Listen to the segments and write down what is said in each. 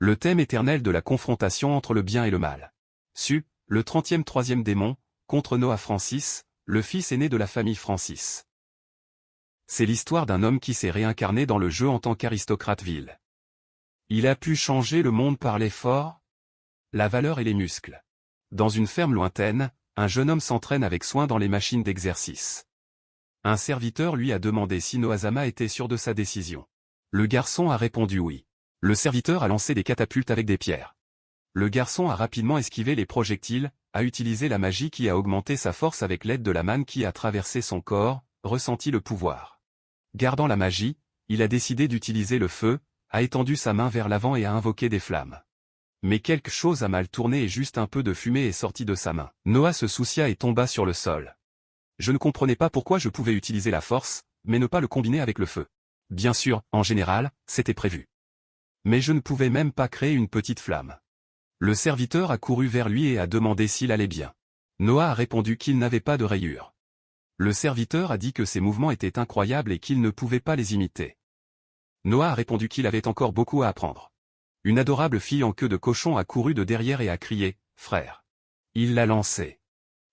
Le thème éternel de la confrontation entre le bien et le mal. Le 30e troisième démon, contre Noah Francis, le fils aîné de la famille Francis. C'est l'histoire d'un homme qui s'est réincarné dans le jeu en tant qu'aristocrate vil. Il a pu changer le monde par l'effort, la valeur et les muscles. Dans une ferme lointaine, un jeune homme s'entraîne avec soin dans les machines d'exercice. Un serviteur lui a demandé si Noazama était sûr de sa décision. Le garçon a répondu oui. Le serviteur a lancé des catapultes avec des pierres. Le garçon a rapidement esquivé les projectiles, a utilisé la magie qui a augmenté sa force avec l'aide de la manne qui a traversé son corps, ressenti le pouvoir. Gardant la magie, il a décidé d'utiliser le feu, a étendu sa main vers l'avant et a invoqué des flammes. Mais quelque chose a mal tourné et juste un peu de fumée est sortie de sa main. Noah se soucia et tomba sur le sol. Je ne comprenais pas pourquoi je pouvais utiliser la force, mais ne pas le combiner avec le feu. Bien sûr, en général, c'était prévu. Mais je ne pouvais même pas créer une petite flamme. Le serviteur a couru vers lui et a demandé s'il allait bien. Noah a répondu qu'il n'avait pas de rayures. Le serviteur a dit que ses mouvements étaient incroyables et qu'il ne pouvait pas les imiter. Noah a répondu qu'il avait encore beaucoup à apprendre. Une adorable fille en queue de cochon a couru de derrière et a crié « Frère !» Il l'a lancé.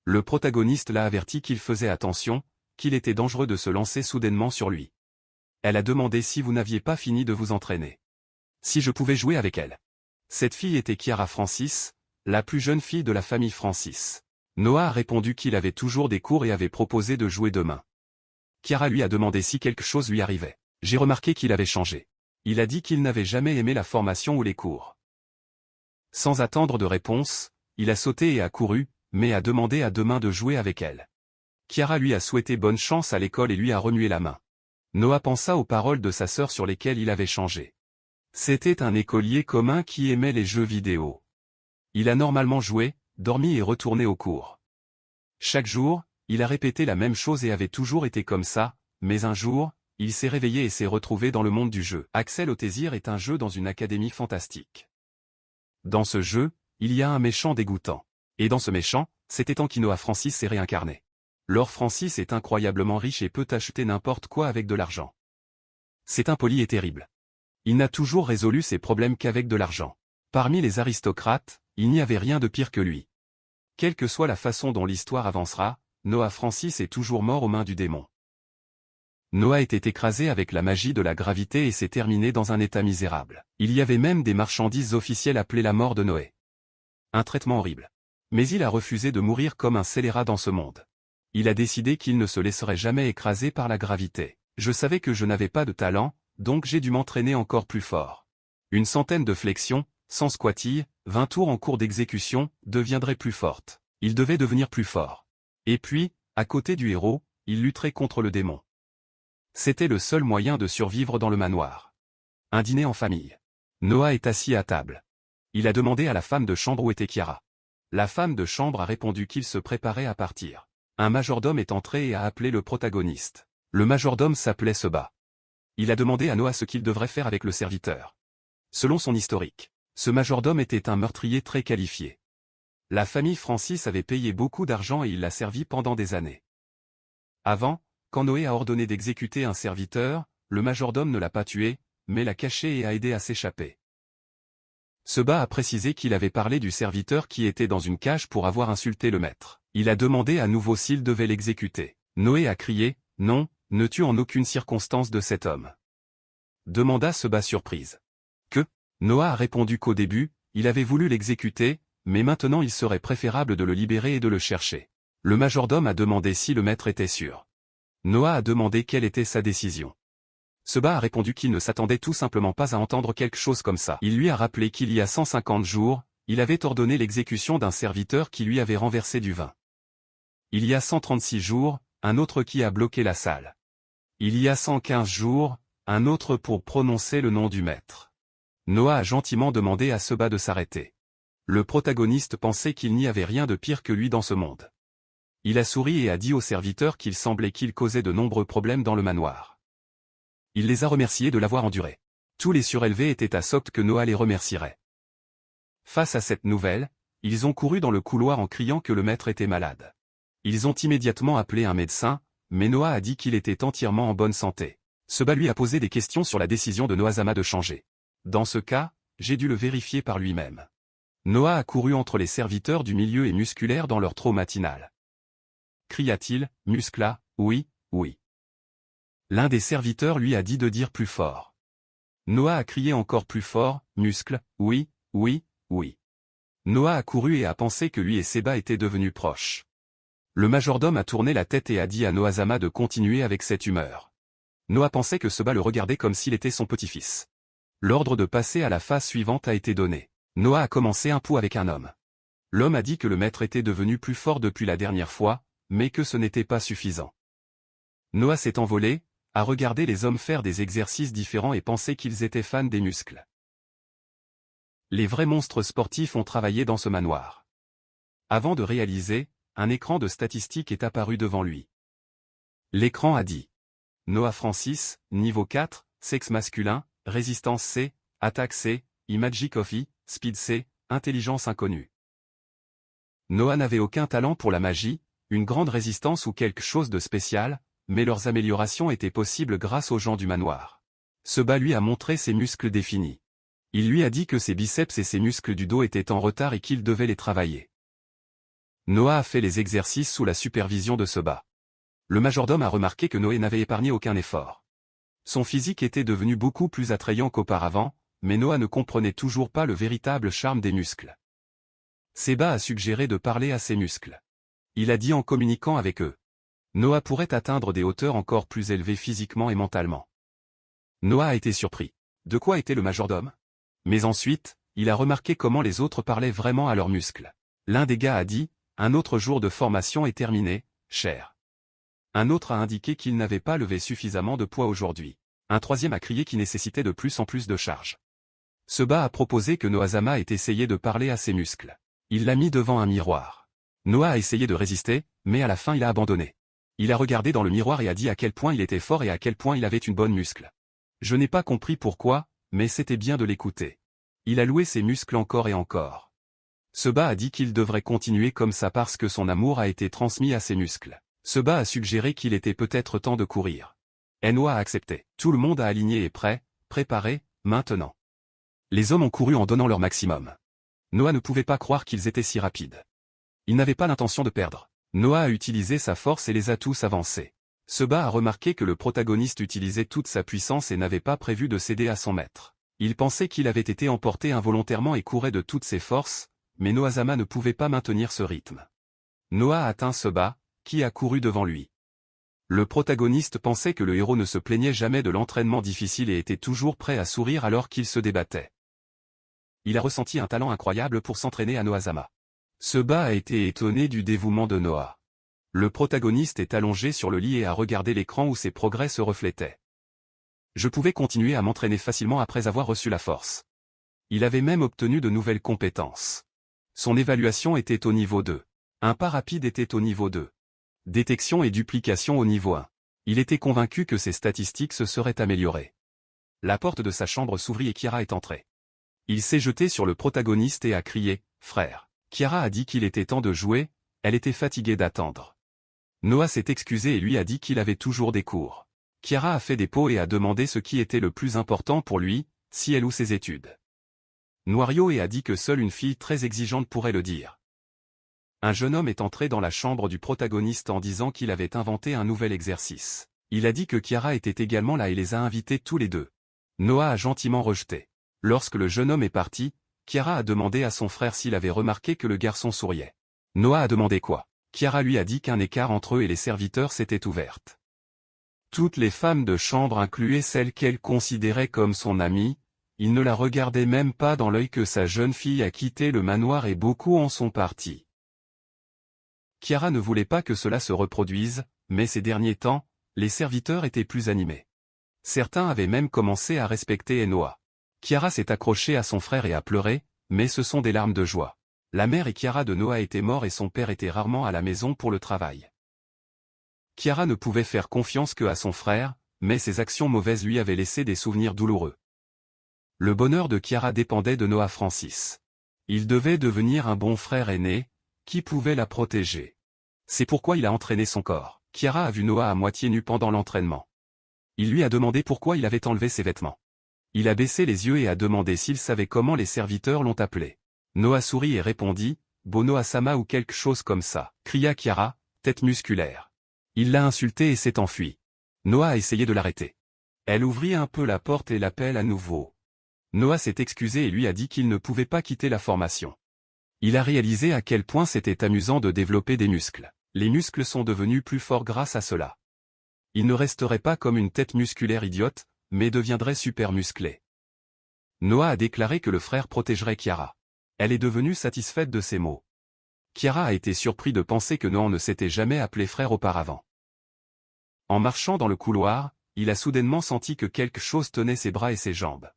Le protagoniste l'a averti qu'il faisait attention, qu'il était dangereux de se lancer soudainement sur lui. Elle a demandé si vous n'aviez pas fini de vous entraîner. Si je pouvais jouer avec elle. Cette fille était Kiara Francis, la plus jeune fille de la famille Francis. Noah a répondu qu'il avait toujours des cours et avait proposé de jouer demain. Kiara lui a demandé si quelque chose lui arrivait. J'ai remarqué qu'il avait changé. Il a dit qu'il n'avait jamais aimé la formation ou les cours. Sans attendre de réponse, il a sauté et a couru, mais a demandé à demain de jouer avec elle. Kiara lui a souhaité bonne chance à l'école et lui a remué la main. Noah pensa aux paroles de sa sœur sur lesquelles il avait changé. C'était un écolier commun qui aimait les jeux vidéo. Il a normalement joué, dormi et retourné au cours. Chaque jour, il a répété la même chose et avait toujours été comme ça, mais un jour, il s'est réveillé et s'est retrouvé dans le monde du jeu. Axel Otésir est un jeu dans une académie fantastique. Dans ce jeu, il y a un méchant dégoûtant. Et dans ce méchant, c'était en qui Noah Francis s'est réincarné. Lord Francis est incroyablement riche et peut acheter n'importe quoi avec de l'argent. C'est impoli et terrible. Il n'a toujours résolu ses problèmes qu'avec de l'argent. Parmi les aristocrates, il n'y avait rien de pire que lui. Quelle que soit la façon dont l'histoire avancera, Noah Francis est toujours mort aux mains du démon. Noah était écrasé avec la magie de la gravité et s'est terminé dans un état misérable. Il y avait même des marchandises officielles appelées la mort de Noé. Un traitement horrible. Mais il a refusé de mourir comme un scélérat dans ce monde. Il a décidé qu'il ne se laisserait jamais écraser par la gravité. Je savais que je n'avais pas de talent, donc j'ai dû m'entraîner encore plus fort. Une centaine de flexions, 100 squattilles, 20 tours en cours d'exécution, deviendraient plus fortes. Il devait devenir plus fort. Et puis, à côté du héros, il lutterait contre le démon. C'était le seul moyen de survivre dans le manoir. Un dîner en famille. Noah est assis à table. Il a demandé à la femme de chambre où était Kiara. La femme de chambre a répondu qu'il se préparait à partir. Un majordome est entré et a appelé le protagoniste. Le majordome s'appelait Seba. Il a demandé à Noah ce qu'il devrait faire avec le serviteur. Selon son historique, ce majordome était un meurtrier très qualifié. La famille Francis avait payé beaucoup d'argent et il l'a servi pendant des années. Avant, quand Noé a ordonné d'exécuter un serviteur, le majordome ne l'a pas tué, mais l'a caché et a aidé à s'échapper. Seba a précisé qu'il avait parlé du serviteur qui était dans une cage pour avoir insulté le maître. Il a demandé à nouveau s'il devait l'exécuter. Noé a crié « Non, ne tue en aucune circonstance de cet homme ». Demanda Seba surprise. Que? Noah a répondu qu'au début, il avait voulu l'exécuter, mais maintenant il serait préférable de le libérer et de le chercher. Le majordome a demandé si le maître était sûr. Noah a demandé quelle était sa décision. Seba a répondu qu'il ne s'attendait tout simplement pas à entendre quelque chose comme ça. Il lui a rappelé qu'il y a 150 jours, il avait ordonné l'exécution d'un serviteur qui lui avait renversé du vin. Il y a 136 jours, un autre qui a bloqué la salle. Il y a 115 jours, un autre pour prononcer le nom du maître. Noah a gentiment demandé à Seba de s'arrêter. Le protagoniste pensait qu'il n'y avait rien de pire que lui dans ce monde. Il a souri et a dit au serviteur qu'il semblait qu'il causait de nombreux problèmes dans le manoir. Il les a remerciés de l'avoir enduré. Tous les surélevés étaient à sorte que Noah les remercierait. Face à cette nouvelle, ils ont couru dans le couloir en criant que le maître était malade. Ils ont immédiatement appelé un médecin, mais Noah a dit qu'il était entièrement en bonne santé. Seba lui a posé des questions sur la décision de Noazama de changer. Dans ce cas, j'ai dû le vérifier par lui-même. Noah a couru entre les serviteurs du milieu et musculaire dans leur trot matinal. Cria-t-il, muscla, oui, oui. L'un des serviteurs lui a dit de dire plus fort. Noah a crié encore plus fort, muscle, oui, oui, oui. Noah a couru et a pensé que lui et Séba étaient devenus proches. Le majordome a tourné la tête et a dit à Noah-Zama de continuer avec cette humeur. Noah pensait que Séba le regardait comme s'il était son petit-fils. L'ordre de passer à la phase suivante a été donné. Noah a commencé un pot avec un homme. L'homme a dit que le maître était devenu plus fort depuis la dernière fois, mais que ce n'était pas suffisant. Noah s'est envolé, a regardé les hommes faire des exercices différents et pensé qu'ils étaient fans des muscles. Les vrais monstres sportifs ont travaillé dans ce manoir. Avant de réaliser, un écran de statistiques est apparu devant lui. L'écran a dit Noah Francis, niveau 4, sexe masculin, résistance C, attaque C, Magic of E, speed C, intelligence inconnue. Noah n'avait aucun talent pour la magie, une grande résistance ou quelque chose de spécial, mais leurs améliorations étaient possibles grâce aux gens du manoir. Séba lui a montré ses muscles définis. Il lui a dit que ses biceps et ses muscles du dos étaient en retard et qu'il devait les travailler. Noah a fait les exercices sous la supervision de Séba. Le majordome a remarqué que Noé n'avait épargné aucun effort. Son physique était devenu beaucoup plus attrayant qu'auparavant, mais Noah ne comprenait toujours pas le véritable charme des muscles. Séba a suggéré de parler à ses muscles. Il a dit en communiquant avec eux. Noah pourrait atteindre des hauteurs encore plus élevées physiquement et mentalement. Noah a été surpris. De quoi était le majordome? Mais ensuite, il a remarqué comment les autres parlaient vraiment à leurs muscles. L'un des gars a dit, « Un autre jour de formation est terminé, cher. » Un autre a indiqué qu'il n'avait pas levé suffisamment de poids aujourd'hui. Un troisième a crié qu'il nécessitait de plus en plus de charge. Séba a proposé que Noah-Zama ait essayé de parler à ses muscles. Il l'a mis devant un miroir. Noah a essayé de résister, mais à la fin il a abandonné. Il a regardé dans le miroir et a dit à quel point il était fort et à quel point il avait une bonne muscle. Je n'ai pas compris pourquoi, mais c'était bien de l'écouter. Il a loué ses muscles encore et encore. Séba a dit qu'il devrait continuer comme ça parce que son amour a été transmis à ses muscles. Séba a suggéré qu'il était peut-être temps de courir. Noah a accepté. Tout le monde a aligné et prêt, préparé, maintenant. Les hommes ont couru en donnant leur maximum. Noah ne pouvait pas croire qu'ils étaient si rapides. Il n'avait pas l'intention de perdre. Noah a utilisé sa force et les a tous avancés. Séba a remarqué que le protagoniste utilisait toute sa puissance et n'avait pas prévu de céder à son maître. Il pensait qu'il avait été emporté involontairement et courait de toutes ses forces, mais Noah-Zama ne pouvait pas maintenir ce rythme. Noah a atteint Séba, qui a couru devant lui. Le protagoniste pensait que le héros ne se plaignait jamais de l'entraînement difficile et était toujours prêt à sourire alors qu'il se débattait. Il a ressenti un talent incroyable pour s'entraîner à Noah-Zama. Séba a été étonné du dévouement de Noah. Le protagoniste est allongé sur le lit et a regardé l'écran où ses progrès se reflétaient. Je pouvais continuer à m'entraîner facilement après avoir reçu la force. Il avait même obtenu de nouvelles compétences. Son évaluation était au niveau 2. Un pas rapide était au niveau 2. Détection et duplication au niveau 1. Il était convaincu que ses statistiques se seraient améliorées. La porte de sa chambre s'ouvrit et Kiara est entrée. Il s'est jeté sur le protagoniste et a crié « Frère ». Kiara a dit qu'il était temps de jouer, elle était fatiguée d'attendre. Noah s'est excusé et lui a dit qu'il avait toujours des cours. Kiara a fait des pots et a demandé ce qui était le plus important pour lui, si elle ou ses études. Noario a dit que seule une fille très exigeante pourrait le dire. Un jeune homme est entré dans la chambre du protagoniste en disant qu'il avait inventé un nouvel exercice. Il a dit que Kiara était également là et les a invités tous les deux. Noah a gentiment rejeté. Lorsque le jeune homme est parti, Kiara a demandé à son frère s'il avait remarqué que le garçon souriait. Noah a demandé quoi. Kiara lui a dit qu'un écart entre eux et les serviteurs s'était ouverte. Toutes les femmes de chambre incluaient celle qu'elle considérait comme son amie, il ne la regardait même pas dans l'œil que sa jeune fille a quitté le manoir et beaucoup en sont partis. Kiara ne voulait pas que cela se reproduise, mais ces derniers temps, les serviteurs étaient plus animés. Certains avaient même commencé à respecter Noah. Kiara s'est accrochée à son frère et a pleuré, mais ce sont des larmes de joie. La mère et Kiara de Noah étaient morts et son père était rarement à la maison pour le travail. Kiara ne pouvait faire confiance que à son frère, mais ses actions mauvaises lui avaient laissé des souvenirs douloureux. Le bonheur de Kiara dépendait de Noah Francis. Il devait devenir un bon frère aîné, qui pouvait la protéger. C'est pourquoi il a entraîné son corps. Kiara a vu Noah à moitié nu pendant l'entraînement. Il lui a demandé pourquoi il avait enlevé ses vêtements. Il a baissé les yeux et a demandé s'il savait comment les serviteurs l'ont appelé. Noah sourit et répondit, « Bono-sama ou quelque chose comme ça », cria Kiara, tête musculaire. Il l'a insulté et s'est enfui. Noah a essayé de l'arrêter. Elle ouvrit un peu la porte et l'appelle à nouveau. Noah s'est excusé et lui a dit qu'il ne pouvait pas quitter la formation. Il a réalisé à quel point c'était amusant de développer des muscles. Les muscles sont devenus plus forts grâce à cela. Il ne resterait pas comme une tête musculaire idiote, mais deviendrait super musclé. Noah a déclaré que le frère protégerait Kiara. Elle est devenue satisfaite de ces mots. Kiara a été surpris de penser que Noah ne s'était jamais appelé frère auparavant. En marchant dans le couloir, il a soudainement senti que quelque chose tenait ses bras et ses jambes.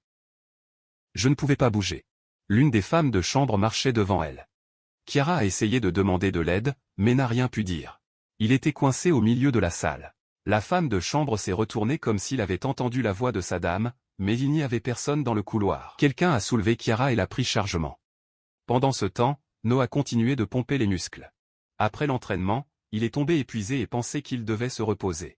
Je ne pouvais pas bouger. L'une des femmes de chambre marchait devant elle. Kiara a essayé de demander de l'aide, mais n'a rien pu dire. Il était coincé au milieu de la salle. La femme de chambre s'est retournée comme s'il avait entendu la voix de sa dame, mais il n'y avait personne dans le couloir. Quelqu'un a soulevé Kiara et l'a pris chargement. Pendant ce temps, Noah continuait de pomper les muscles. Après l'entraînement, il est tombé épuisé et pensait qu'il devait se reposer.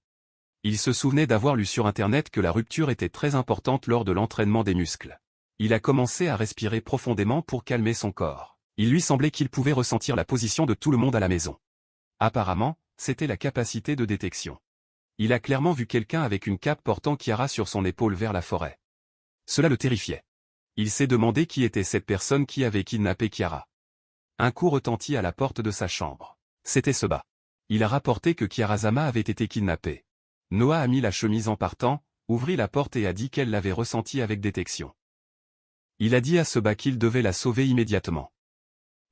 Il se souvenait d'avoir lu sur Internet que la rupture était très importante lors de l'entraînement des muscles. Il a commencé à respirer profondément pour calmer son corps. Il lui semblait qu'il pouvait ressentir la position de tout le monde à la maison. Apparemment, c'était la capacité de détection. Il a clairement vu quelqu'un avec une cape portant Kiara sur son épaule vers la forêt. Cela le terrifiait. Il s'est demandé qui était cette personne qui avait kidnappé Kiara. Un coup retentit à la porte de sa chambre. C'était Seba. Il a rapporté que Kiara-sama avait été kidnappée. Noah a mis la chemise en partant, ouvrit la porte et a dit qu'elle l'avait ressenti avec détection. Il a dit à Seba qu'il devait la sauver immédiatement.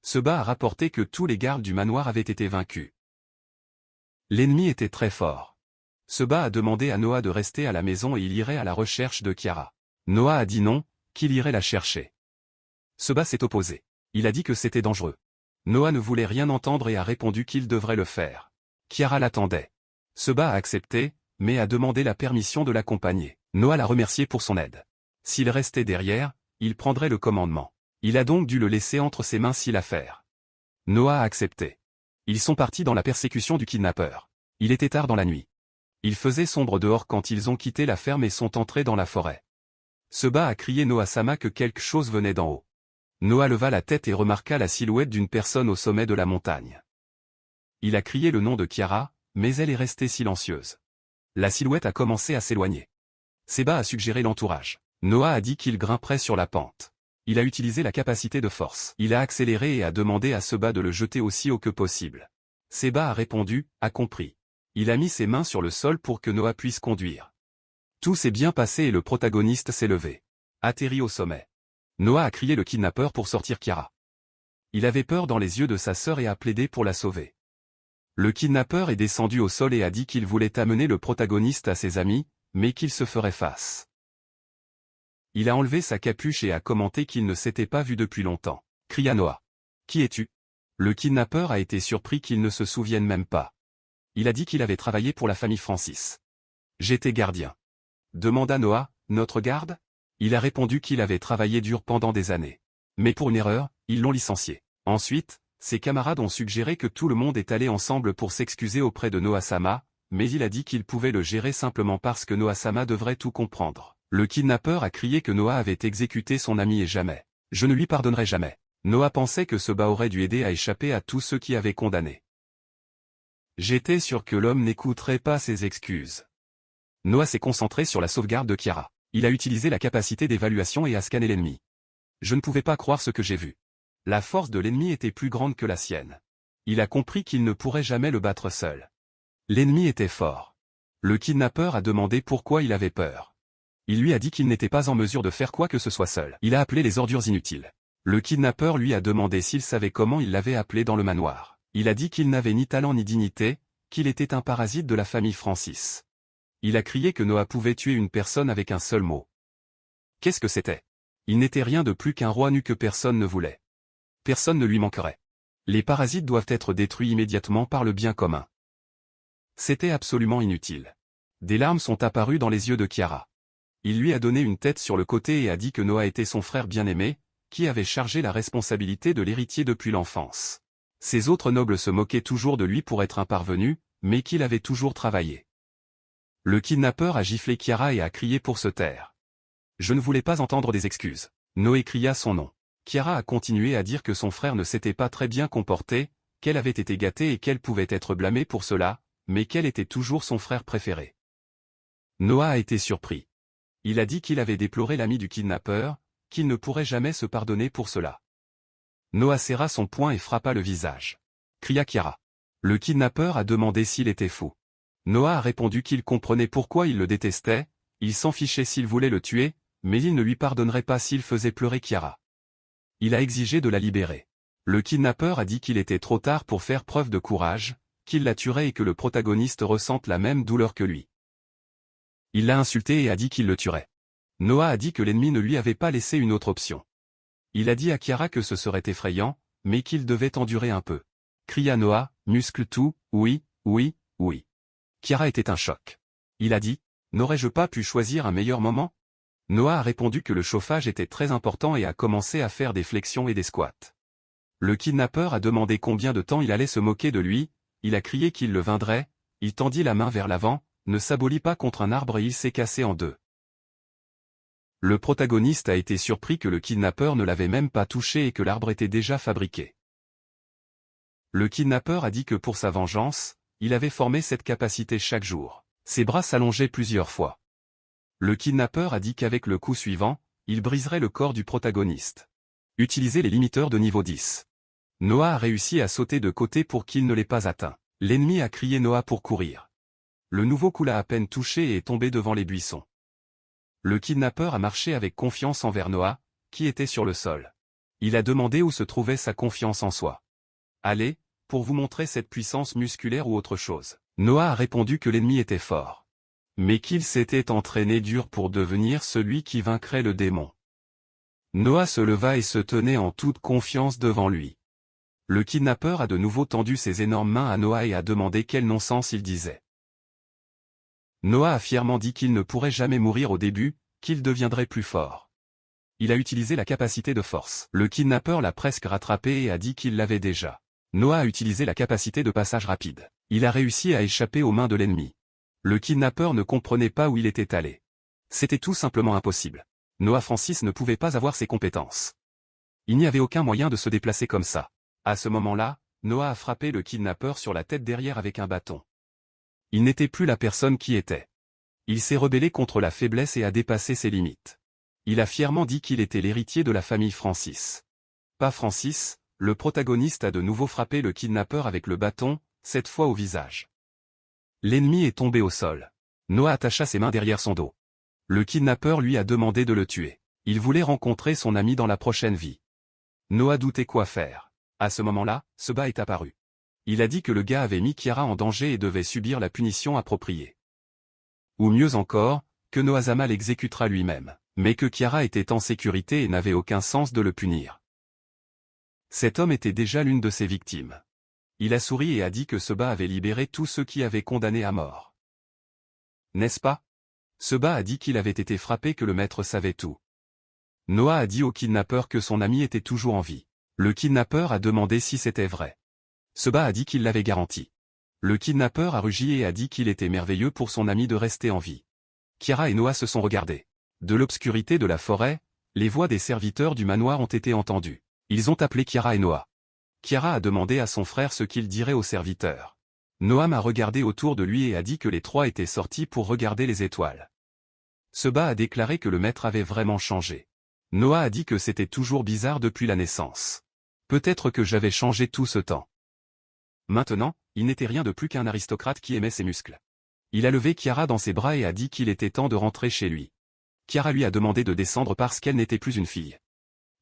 Seba a rapporté que tous les gardes du manoir avaient été vaincus. L'ennemi était très fort. Seba a demandé à Noah de rester à la maison et il irait à la recherche de Kiara. Noah a dit non, qu'il irait la chercher. Seba s'est opposé. Il a dit que c'était dangereux. Noah ne voulait rien entendre et a répondu qu'il devrait le faire. Kiara l'attendait. Seba a accepté, mais a demandé la permission de l'accompagner. Noah l'a remercié pour son aide. S'il restait derrière, il prendrait le commandement. Il a donc dû le laisser entre ses mains si l'affaire. Noah a accepté. Ils sont partis dans la persécution du kidnappeur. Il était tard dans la nuit. Il faisait sombre dehors quand ils ont quitté la ferme et sont entrés dans la forêt. Seba a crié Noah-sama que quelque chose venait d'en haut. Noah leva la tête et remarqua la silhouette d'une personne au sommet de la montagne. Il a crié le nom de Kiara, mais elle est restée silencieuse. La silhouette a commencé à s'éloigner. Seba a suggéré l'entourage. Noah a dit qu'il grimperait sur la pente. Il a utilisé la capacité de force. Il a accéléré et a demandé à Seba de le jeter aussi haut que possible. Seba a répondu, a compris. Il a mis ses mains sur le sol pour que Noah puisse conduire. Tout s'est bien passé et le protagoniste s'est levé. Atterri au sommet. Noah a crié le kidnappeur pour sortir Kiara. Il avait peur dans les yeux de sa sœur et a plaidé pour la sauver. Le kidnappeur est descendu au sol et a dit qu'il voulait amener le protagoniste à ses amis, mais qu'il se ferait face. Il a enlevé sa capuche et a commenté qu'il ne s'était pas vu depuis longtemps. Cria Noah. Qui es-tu? Le kidnappeur a été surpris qu'il ne se souvienne même pas. Il a dit qu'il avait travaillé pour la famille Francis. J'étais gardien. Demanda Noah, notre garde? Il a répondu qu'il avait travaillé dur pendant des années. Mais pour une erreur, ils l'ont licencié. Ensuite, ses camarades ont suggéré que tout le monde est allé ensemble pour s'excuser auprès de Noah-sama, mais il a dit qu'il pouvait le gérer simplement parce que Noah-sama devrait tout comprendre. Le kidnappeur a crié que Noah avait exécuté son ami et jamais. Je ne lui pardonnerai jamais. Noah pensait que Seba aurait dû aider à échapper à tous ceux qui avaient condamné. J'étais sûr que l'homme n'écouterait pas ses excuses. Noah s'est concentré sur la sauvegarde de Kiara. Il a utilisé la capacité d'évaluation et a scanné l'ennemi. Je ne pouvais pas croire ce que j'ai vu. La force de l'ennemi était plus grande que la sienne. Il a compris qu'il ne pourrait jamais le battre seul. L'ennemi était fort. Le kidnappeur a demandé pourquoi il avait peur. Il lui a dit qu'il n'était pas en mesure de faire quoi que ce soit seul. Il a appelé les ordures inutiles. Le kidnappeur lui a demandé s'il savait comment il l'avait appelé dans le manoir. Il a dit qu'il n'avait ni talent ni dignité, qu'il était un parasite de la famille Francis. Il a crié que Noah pouvait tuer une personne avec un seul mot. Qu'est-ce que c'était? Il n'était rien de plus qu'un roi nu que personne ne voulait. Personne ne lui manquerait. Les parasites doivent être détruits immédiatement par le bien commun. C'était absolument inutile. Des larmes sont apparues dans les yeux de Kiara. Il lui a donné une tête sur le côté et a dit que Noah était son frère bien-aimé, qui avait chargé la responsabilité de l'héritier depuis l'enfance. Ses autres nobles se moquaient toujours de lui pour être un parvenu, mais qu'il avait toujours travaillé. Le kidnappeur a giflé Kiara et a crié pour se taire. Je ne voulais pas entendre des excuses. Noé cria son nom. Kiara a continué à dire que son frère ne s'était pas très bien comporté, qu'elle avait été gâtée et qu'elle pouvait être blâmée pour cela, mais qu'elle était toujours son frère préféré. Noah a été surpris. Il a dit qu'il avait déploré l'ami du kidnappeur, qu'il ne pourrait jamais se pardonner pour cela. Noah serra son poing et frappa le visage. Cria Kiara. Le kidnappeur a demandé s'il était fou. Noah a répondu qu'il comprenait pourquoi il le détestait, il s'en fichait s'il voulait le tuer, mais il ne lui pardonnerait pas s'il faisait pleurer Kiara. Il a exigé de la libérer. Le kidnappeur a dit qu'il était trop tard pour faire preuve de courage, qu'il la tuerait et que le protagoniste ressente la même douleur que lui. Il l'a insulté et a dit qu'il le tuerait. Noah a dit que l'ennemi ne lui avait pas laissé une autre option. Il a dit à Kiara que ce serait effrayant, mais qu'il devait endurer un peu. Cria Noah, muscle tout, oui, oui, oui. Kiara était un choc. Il a dit, n'aurais-je pas pu choisir un meilleur moment? Noah a répondu que le chauffage était très important et a commencé à faire des flexions et des squats. Le kidnappeur a demandé combien de temps il allait se moquer de lui, il a crié qu'il le vaincrait, il tendit la main vers l'avant, ne s'abolit pas contre un arbre et il s'est cassé en deux. Le protagoniste a été surpris que le kidnappeur ne l'avait même pas touché et que l'arbre était déjà fabriqué. Le kidnappeur a dit que pour sa vengeance, il avait formé cette capacité chaque jour. Ses bras s'allongeaient plusieurs fois. Le kidnappeur a dit qu'avec le coup suivant, il briserait le corps du protagoniste. Utilisez les limiteurs de niveau 10. Noah a réussi à sauter de côté pour qu'il ne l'ait pas atteint. L'ennemi a crié Noah pour courir. Le nouveau coup l'a à peine touché et est tombé devant les buissons. Le kidnappeur a marché avec confiance envers Noah, qui était sur le sol. Il a demandé où se trouvait sa confiance en soi. Allez, pour vous montrer cette puissance musculaire ou autre chose. Noah a répondu que l'ennemi était fort. Mais qu'il s'était entraîné dur pour devenir celui qui vaincrait le démon. Noah se leva et se tenait en toute confiance devant lui. Le kidnappeur a de nouveau tendu ses énormes mains à Noah et a demandé quel non-sens il disait. Noah a fièrement dit qu'il ne pourrait jamais mourir au début, qu'il deviendrait plus fort. Il a utilisé la capacité de force. Le kidnappeur l'a presque rattrapé et a dit qu'il l'avait déjà. Noah a utilisé la capacité de passage rapide. Il a réussi à échapper aux mains de l'ennemi. Le kidnappeur ne comprenait pas où il était allé. C'était tout simplement impossible. Noah Francis ne pouvait pas avoir ses compétences. Il n'y avait aucun moyen de se déplacer comme ça. À ce moment-là, Noah a frappé le kidnappeur sur la tête derrière avec un bâton. Il n'était plus la personne qui était. Il s'est rebellé contre la faiblesse et a dépassé ses limites. Il a fièrement dit qu'il était l'héritier de la famille Francis. Pas Francis, le protagoniste a de nouveau frappé le kidnappeur avec le bâton, cette fois au visage. L'ennemi est tombé au sol. Noah attacha ses mains derrière son dos. Le kidnappeur lui a demandé de le tuer. Il voulait rencontrer son ami dans la prochaine vie. Noah doutait quoi faire. À ce moment-là, Seba est apparu. Il a dit que le gars avait mis Kiara en danger et devait subir la punition appropriée. Ou mieux encore, que Noazama l'exécutera lui-même, mais que Kiara était en sécurité et n'avait aucun sens de le punir. Cet homme était déjà l'une de ses victimes. Il a souri et a dit que Seba avait libéré tous ceux qui avaient condamné à mort. N'est-ce pas? Seba a dit qu'il avait été frappé, que le maître savait tout. Noah a dit au kidnappeur que son ami était toujours en vie. Le kidnappeur a demandé si c'était vrai. Seba a dit qu'il l'avait garanti. Le kidnappeur a rugi et a dit qu'il était merveilleux pour son ami de rester en vie. Kiara et Noah se sont regardés. De l'obscurité de la forêt, les voix des serviteurs du manoir ont été entendues. Ils ont appelé Kiara et Noah. Kiara a demandé à son frère ce qu'il dirait aux serviteurs. Noam a regardé autour de lui et a dit que les trois étaient sortis pour regarder les étoiles. Seba a déclaré que le maître avait vraiment changé. Noah a dit que c'était toujours bizarre depuis la naissance. Peut-être que j'avais changé tout ce temps. Maintenant, il n'était rien de plus qu'un aristocrate qui aimait ses muscles. Il a levé Kiara dans ses bras et a dit qu'il était temps de rentrer chez lui. Kiara lui a demandé de descendre parce qu'elle n'était plus une fille.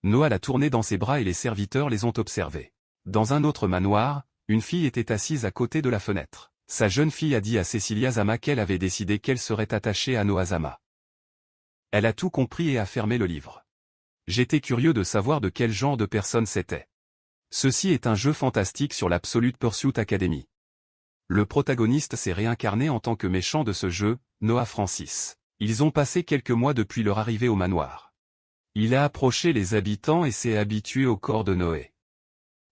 Noah l'a tournée dans ses bras et les serviteurs les ont observés. Dans un autre manoir, une fille était assise à côté de la fenêtre. Sa jeune fille a dit à Cecilia Zama qu'elle avait décidé qu'elle serait attachée à Noazama. Elle a tout compris et a fermé le livre. J'étais curieux de savoir de quel genre de personne c'était. Ceci est un jeu fantastique sur l'Absolute Pursuit Academy. Le protagoniste s'est réincarné en tant que méchant de ce jeu, Noah Francis. Ils ont passé quelques mois depuis leur arrivée au manoir. Il a approché les habitants et s'est habitué au corps de Noé.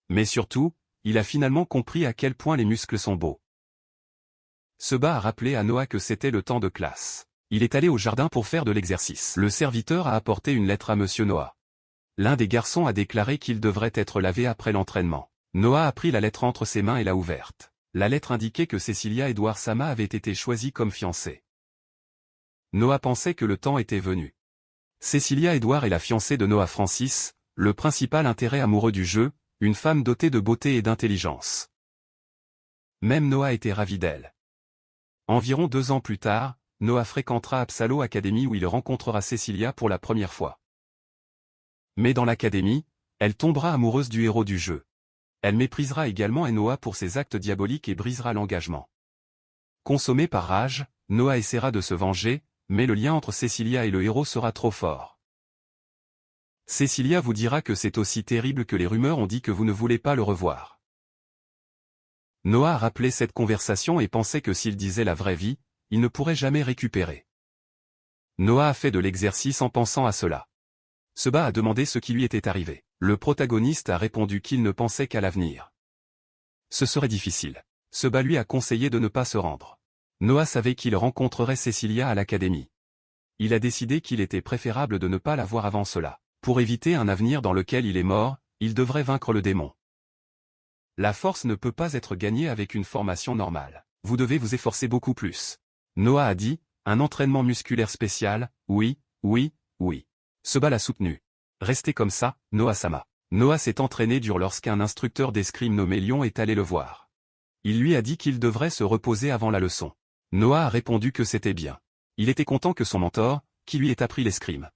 Mais surtout, il a finalement compris à quel point les muscles sont beaux. Seba a rappelé à Noah que c'était le temps de classe. Il est allé au jardin pour faire de l'exercice. Le serviteur a apporté une lettre à Monsieur Noah. L'un des garçons a déclaré qu'il devrait être lavé après l'entraînement. Noah a pris la lettre entre ses mains et l'a ouverte. La lettre indiquait que Cecilia Edward Sama avait été choisie comme fiancée. Noah pensait que le temps était venu. Cecilia Edward est la fiancée de Noah Francis, le principal intérêt amoureux du jeu, une femme dotée de beauté et d'intelligence. Même Noah était ravi d'elle. Environ 2 ans plus tard, Noah fréquentera Apsalo Academy où il rencontrera Cecilia pour la première fois. Mais dans l'académie, elle tombera amoureuse du héros du jeu. Elle méprisera également Noah pour ses actes diaboliques et brisera l'engagement. Consommé par rage, Noah essaiera de se venger, mais le lien entre Cecilia et le héros sera trop fort. Cecilia vous dira que c'est aussi terrible que les rumeurs ont dit que vous ne voulez pas le revoir. Noah a rappelé cette conversation et pensait que s'il disait la vraie vie, il ne pourrait jamais récupérer. Noah a fait de l'exercice en pensant à cela. Seba a demandé ce qui lui était arrivé. Le protagoniste a répondu qu'il ne pensait qu'à l'avenir. Ce serait difficile. Seba lui a conseillé de ne pas se rendre. Noah savait qu'il rencontrerait Cecilia à l'académie. Il a décidé qu'il était préférable de ne pas la voir avant cela. Pour éviter un avenir dans lequel il est mort, il devrait vaincre le démon. La force ne peut pas être gagnée avec une formation normale. Vous devez vous efforcer beaucoup plus. Noah a dit, un entraînement musculaire spécial, oui, oui, oui. Seba l'a soutenu. Restez comme ça, Noah-sama. Noah s'est entraîné dur lorsqu'un instructeur d'escrime nommé Lion est allé le voir. Il lui a dit qu'il devrait se reposer avant la leçon. Noah a répondu que c'était bien. Il était content que son mentor, qui lui ait appris l'escrime.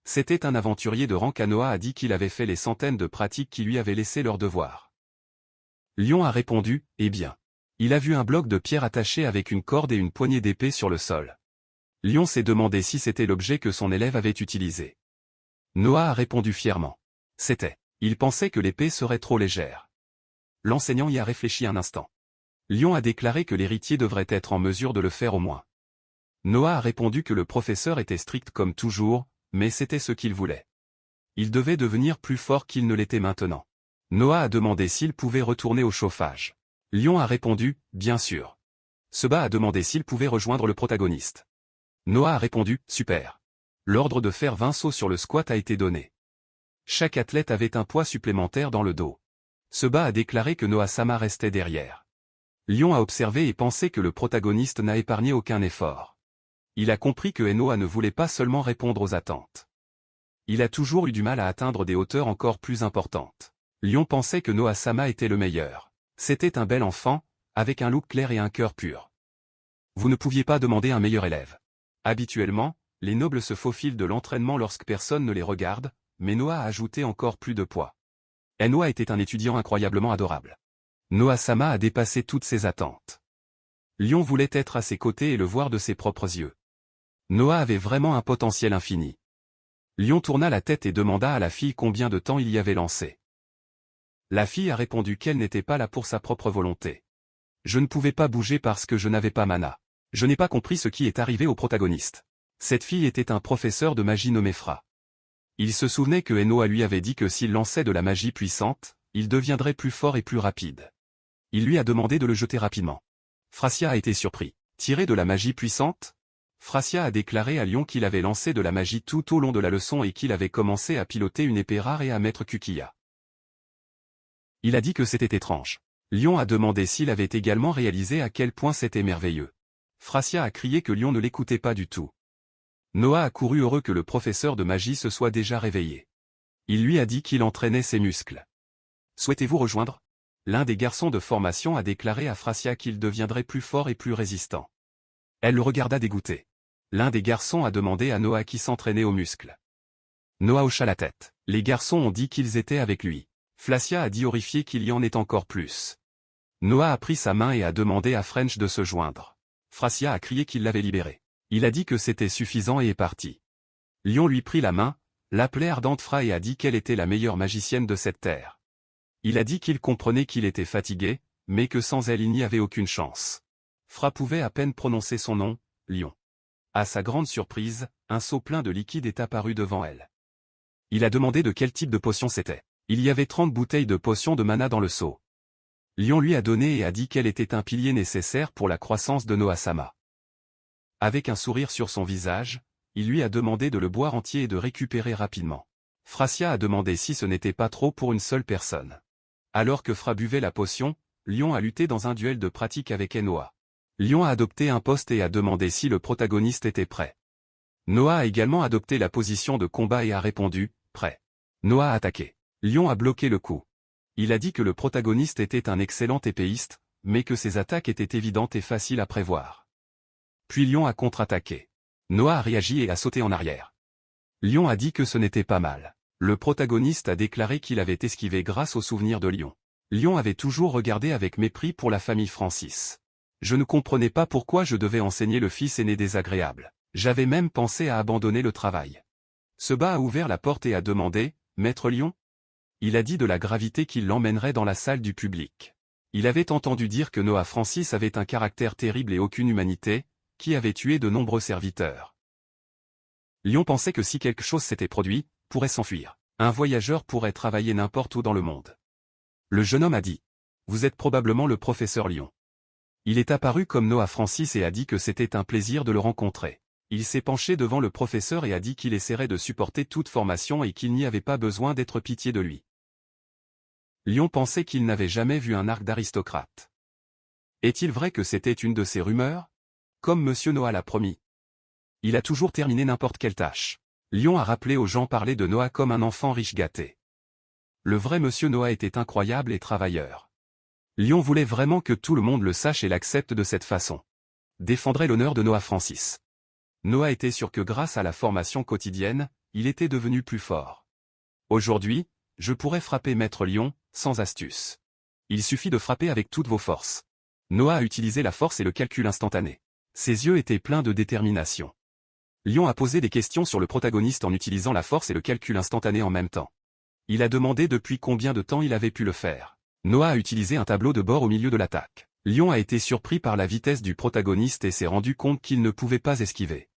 C'était un aventurier de rang Noah a dit qu'il avait fait les centaines de pratiques qui lui avaient laissé leur devoir. Lion a répondu, eh bien. Il a vu un bloc de pierre attaché avec une corde et une poignée d'épée sur le sol. Lion s'est demandé si c'était l'objet que son élève avait utilisé. Noah a répondu fièrement. C'était. Il pensait que l'épée serait trop légère. L'enseignant y a réfléchi un instant. Lion a déclaré que l'héritier devrait être en mesure de le faire au moins. Noah a répondu que le professeur était strict comme toujours, mais c'était ce qu'il voulait. Il devait devenir plus fort qu'il ne l'était maintenant. Noah a demandé s'il pouvait retourner au chauffage. Lion a répondu, bien sûr. Seba a demandé s'il pouvait rejoindre le protagoniste. Noah a répondu, super. L'ordre de faire 20 sauts sur le squat a été donné. Chaque athlète avait un poids supplémentaire dans le dos. Seba a déclaré que Noah-sama restait derrière. Lion a observé et pensé que le protagoniste n'a épargné aucun effort. Il a compris que Noah ne voulait pas seulement répondre aux attentes. Il a toujours eu du mal à atteindre des hauteurs encore plus importantes. Lion pensait que Noah-sama était le meilleur. C'était un bel enfant, avec un look clair et un cœur pur. Vous ne pouviez pas demander un meilleur élève. Habituellement, les nobles se faufilent de l'entraînement lorsque personne ne les regarde, mais Noah a ajouté encore plus de poids. Noah était un étudiant incroyablement adorable. Noah-sama a dépassé toutes ses attentes. Lion voulait être à ses côtés et le voir de ses propres yeux. Noah avait vraiment un potentiel infini. Lion tourna la tête et demanda à la fille combien de temps il y avait lancé. La fille a répondu qu'elle n'était pas là pour sa propre volonté. Je ne pouvais pas bouger parce que je n'avais pas mana. Je n'ai pas compris ce qui est arrivé au protagoniste. Cette fille était un professeur de magie nommé Fra. Il se souvenait que Noah lui avait dit que s'il lançait de la magie puissante, il deviendrait plus fort et plus rapide. Il lui a demandé de le jeter rapidement. Fracia a été surpris. Tirer de la magie puissante? Fracia a déclaré à Lion qu'il avait lancé de la magie tout au long de la leçon et qu'il avait commencé à piloter une épée rare et à mettre Kukiya. Il a dit que c'était étrange. Lion a demandé s'il avait également réalisé à quel point c'était merveilleux. Fracia a crié que Lion ne l'écoutait pas du tout. Noah a couru heureux que le professeur de magie se soit déjà réveillé. Il lui a dit qu'il entraînait ses muscles. Souhaitez-vous rejoindre? L'un des garçons de formation a déclaré à Fracia qu'il deviendrait plus fort et plus résistant. Elle le regarda dégoûté. L'un des garçons a demandé à Noah qui s'entraînait aux muscles. Noah hocha la tête. Les garçons ont dit qu'ils étaient avec lui. Fracia a dit horrifié qu'il y en ait encore plus. Noah a pris sa main et a demandé à French de se joindre. Fracia a crié qu'il l'avait libéré. Il a dit que c'était suffisant et est parti. Lion lui prit la main, l'appelait Ardente Fra et a dit qu'elle était la meilleure magicienne de cette terre. Il a dit qu'il comprenait qu'il était fatigué, mais que sans elle il n'y avait aucune chance. Fra pouvait à peine prononcer son nom, Lion. À sa grande surprise, un seau plein de liquide est apparu devant elle. Il a demandé de quel type de potion c'était. Il y avait 30 bouteilles de potions de mana dans le seau. Lion lui a donné et a dit qu'elle était un pilier nécessaire pour la croissance de Noah-sama. Avec un sourire sur son visage, il lui a demandé de le boire entier et de récupérer rapidement. Francia a demandé si ce n'était pas trop pour une seule personne. Alors que Fra buvait la potion, Lion a lutté dans un duel de pratique avec Noah. Lion a adopté un poste et a demandé si le protagoniste était prêt. Noah a également adopté la position de combat et a répondu « prêt ». Noah a attaqué. Lion a bloqué le coup. Il a dit que le protagoniste était un excellent épéiste, mais que ses attaques étaient évidentes et faciles à prévoir. Puis Lion a contre-attaqué. Noah a réagi et a sauté en arrière. Lion a dit que ce n'était pas mal. Le protagoniste a déclaré qu'il avait esquivé grâce au souvenir de Lion. Lion avait toujours regardé avec mépris pour la famille Francis. Je ne comprenais pas pourquoi je devais enseigner le fils aîné désagréable. J'avais même pensé à abandonner le travail. Seba a ouvert la porte et a demandé « Maître Lion ?» Il a dit de la gravité qu'il l'emmènerait dans la salle du public. Il avait entendu dire que Noah Francis avait un caractère terrible et aucune humanité, qui avait tué de nombreux serviteurs. Lion pensait que si quelque chose s'était produit, pourrait s'enfuir. Un voyageur pourrait travailler n'importe où dans le monde. Le jeune homme a dit « Vous êtes probablement le professeur Lion. » Il est apparu comme Noah Francis et a dit que c'était un plaisir de le rencontrer. Il s'est penché devant le professeur et a dit qu'il essaierait de supporter toute formation et qu'il n'y avait pas besoin d'être pitié de lui. Lion pensait qu'il n'avait jamais vu un arc d'aristocrate. Est-il vrai que c'était une de ces rumeurs? Comme Monsieur Noah l'a promis. Il a toujours terminé n'importe quelle tâche. Lion a rappelé aux gens parler de Noah comme un enfant riche gâté. Le vrai Monsieur Noah était incroyable et travailleur. Lion voulait vraiment que tout le monde le sache et l'accepte de cette façon. Défendrait l'honneur de Noah Francis. Noah était sûr que grâce à la formation quotidienne, il était devenu plus fort. Aujourd'hui, je pourrais frapper Maître Lion, sans astuce. Il suffit de frapper avec toutes vos forces. Noah a utilisé la force et le calcul instantané. Ses yeux étaient pleins de détermination. Lion a posé des questions sur le protagoniste en utilisant la force et le calcul instantané en même temps. Il a demandé depuis combien de temps il avait pu le faire. Noah a utilisé un tableau de bord au milieu de l'attaque. Lion a été surpris par la vitesse du protagoniste et s'est rendu compte qu'il ne pouvait pas esquiver.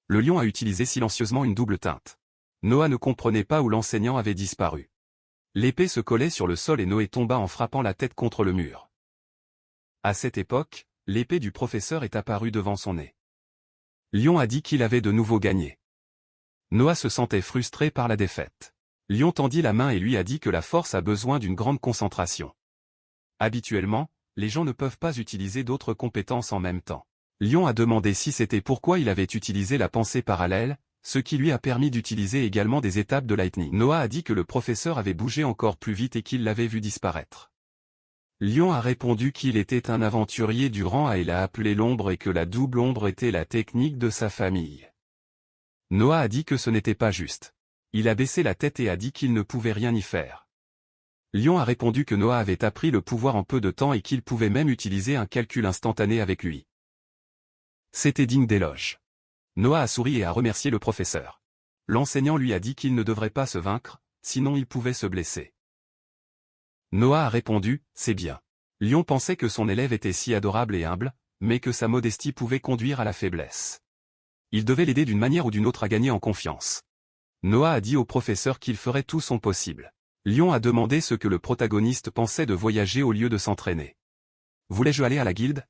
Le lion a utilisé silencieusement une double teinte. Noah ne comprenait pas où l'enseignant avait disparu. L'épée se collait sur le sol et Noé tomba en frappant la tête contre le mur. À cette époque, l'épée du professeur est apparue devant son nez. Lion a dit qu'il avait de nouveau gagné. Noah se sentait frustré par la défaite. Lion tendit la main et lui a dit que la force a besoin d'une grande concentration. Habituellement, les gens ne peuvent pas utiliser d'autres compétences en même temps. Lion a demandé si c'était pourquoi il avait utilisé la pensée parallèle, ce qui lui a permis d'utiliser également des étapes de Lightning. Noah a dit que le professeur avait bougé encore plus vite et qu'il l'avait vu disparaître. Lion a répondu qu'il était un aventurier du rang A et l'a appelé l'ombre et que la double ombre était la technique de sa famille. Noah a dit que ce n'était pas juste. Il a baissé la tête et a dit qu'il ne pouvait rien y faire. Lion a répondu que Noah avait appris le pouvoir en peu de temps et qu'il pouvait même utiliser un calcul instantané avec lui. C'était digne d'éloge. Noah a souri et a remercié le professeur. L'enseignant lui a dit qu'il ne devrait pas se vaincre, sinon il pouvait se blesser. Noah a répondu, « C'est bien. » Lion pensait que son élève était si adorable et humble, mais que sa modestie pouvait conduire à la faiblesse. Il devait l'aider d'une manière ou d'une autre à gagner en confiance. Noah a dit au professeur qu'il ferait tout son possible. Lion a demandé ce que le protagoniste pensait de voyager au lieu de s'entraîner. « Voulais-je aller à la guilde ?»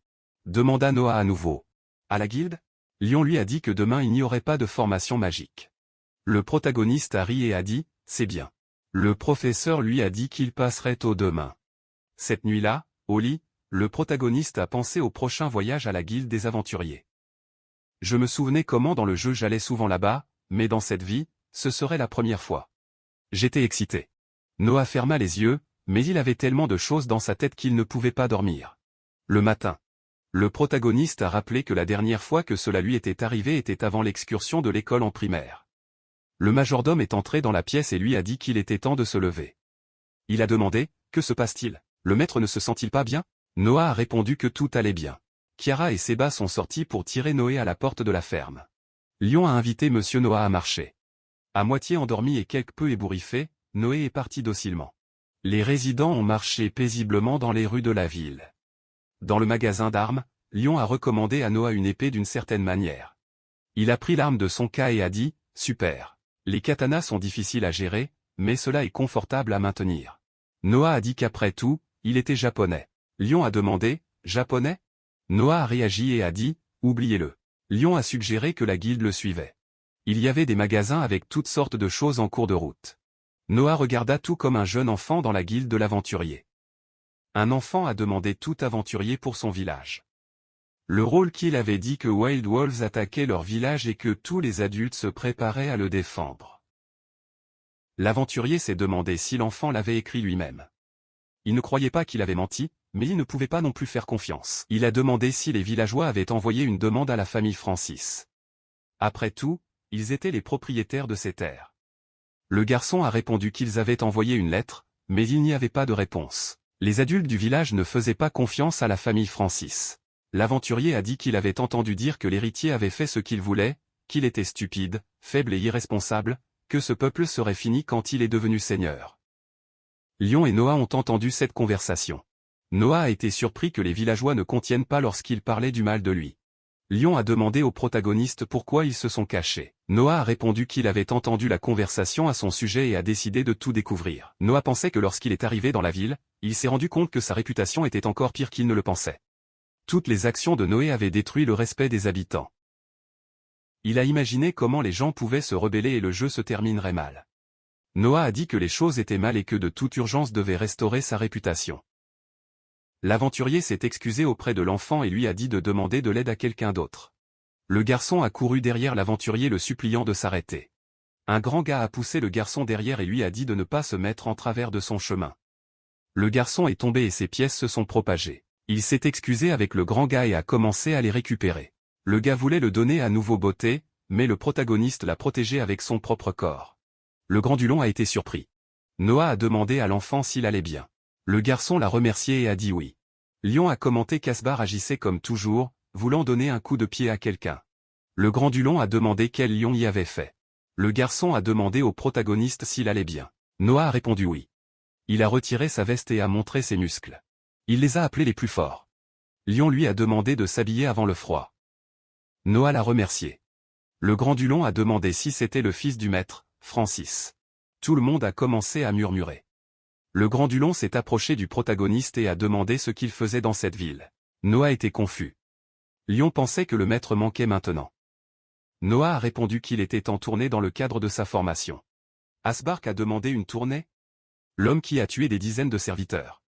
demanda Noah à nouveau. « À la guilde ?» Lion lui a dit que demain il n'y aurait pas de formation magique. Le protagoniste a ri et a dit, « C'est bien. » Le professeur lui a dit qu'il passerait au demain. Cette nuit-là, au lit, le protagoniste a pensé au prochain voyage à la guilde des aventuriers. Je me souvenais comment dans le jeu j'allais souvent là-bas, mais dans cette vie, ce serait la première fois. J'étais excité. Noah ferma les yeux, mais il avait tellement de choses dans sa tête qu'il ne pouvait pas dormir. Le matin. Le protagoniste a rappelé que la dernière fois que cela lui était arrivé était avant l'excursion de l'école en primaire. Le majordome est entré dans la pièce et lui a dit qu'il était temps de se lever. Il a demandé, « Que se passe-t-il? Le maître ne se sent-il pas bien ?» Noah a répondu que tout allait bien. Kiara et Seba sont sortis pour tirer Noé à la porte de la ferme. Lion a invité Monsieur Noah à marcher. À moitié endormi et quelque peu ébouriffé, Noé est parti docilement. Les résidents ont marché paisiblement dans les rues de la ville. Dans le magasin d'armes, Lion a recommandé à Noah une épée d'une certaine manière. Il a pris l'arme de son cas et a dit, « Super. Les katanas sont difficiles à gérer, mais cela est confortable à maintenir. » Noah a dit qu'après tout, il était japonais. Lion a demandé, « Japonais ?» Noah a réagi et a dit, « Oubliez-le. Lion a suggéré que la guilde le suivait. Il y avait des magasins avec toutes sortes de choses en cours de route. Noah regarda tout comme un jeune enfant dans la guilde de l'aventurier. Un enfant a demandé tout aventurier pour son village. Le rôle qu'il avait dit que Wild Wolves attaquaient leur village et que tous les adultes se préparaient à le défendre. L'aventurier s'est demandé si l'enfant l'avait écrit lui-même. Il ne croyait pas qu'il avait menti, mais il ne pouvait pas non plus faire confiance. Il a demandé si les villageois avaient envoyé une demande à la famille Francis. Après tout, ils étaient les propriétaires de ces terres. Le garçon a répondu qu'ils avaient envoyé une lettre, mais il n'y avait pas de réponse. Les adultes du village ne faisaient pas confiance à la famille Francis. L'aventurier a dit qu'il avait entendu dire que l'héritier avait fait ce qu'il voulait, qu'il était stupide, faible et irresponsable, que ce peuple serait fini quand il est devenu seigneur. Lion et Noah ont entendu cette conversation. Noah a été surpris que les villageois ne contiennent pas lorsqu'ils parlaient du mal de lui. Lion a demandé aux protagonistes pourquoi ils se sont cachés. Noah a répondu qu'il avait entendu la conversation à son sujet et a décidé de tout découvrir. Noah pensait que lorsqu'il est arrivé dans la ville, il s'est rendu compte que sa réputation était encore pire qu'il ne le pensait. Toutes les actions de Noé avaient détruit le respect des habitants. Il a imaginé comment les gens pouvaient se rebeller et le jeu se terminerait mal. Noah a dit que les choses étaient mal et que de toute urgence devait restaurer sa réputation. L'aventurier s'est excusé auprès de l'enfant et lui a dit de demander de l'aide à quelqu'un d'autre. Le garçon a couru derrière l'aventurier le suppliant de s'arrêter. Un grand gars a poussé le garçon derrière et lui a dit de ne pas se mettre en travers de son chemin. Le garçon est tombé et ses pièces se sont propagées. Il s'est excusé avec le grand gars et a commencé à les récupérer. Le gars voulait le donner à nouveau beauté, mais le protagoniste l'a protégé avec son propre corps. Le Grandulon a été surpris. Noah a demandé à l'enfant s'il allait bien. Le garçon l'a remercié et a dit oui. Lion a commenté qu'Asbar agissait comme toujours, voulant donner un coup de pied à quelqu'un. Le Grandulon a demandé quel lion y avait fait. Le garçon a demandé au protagoniste s'il allait bien. Noah a répondu oui. Il a retiré sa veste et a montré ses muscles. Il les a appelés les plus forts. Lion lui a demandé de s'habiller avant le froid. Noah l'a remercié. Le Grandulon a demandé si c'était le fils du maître, Francis. Tout le monde a commencé à murmurer. Le Grandulon s'est approché du protagoniste et a demandé ce qu'il faisait dans cette ville. Noah était confus. Lion pensait que le maître manquait maintenant. Noah a répondu qu'il était en tournée dans le cadre de sa formation. Asbark a demandé une tournée. L'homme qui a tué des dizaines de serviteurs.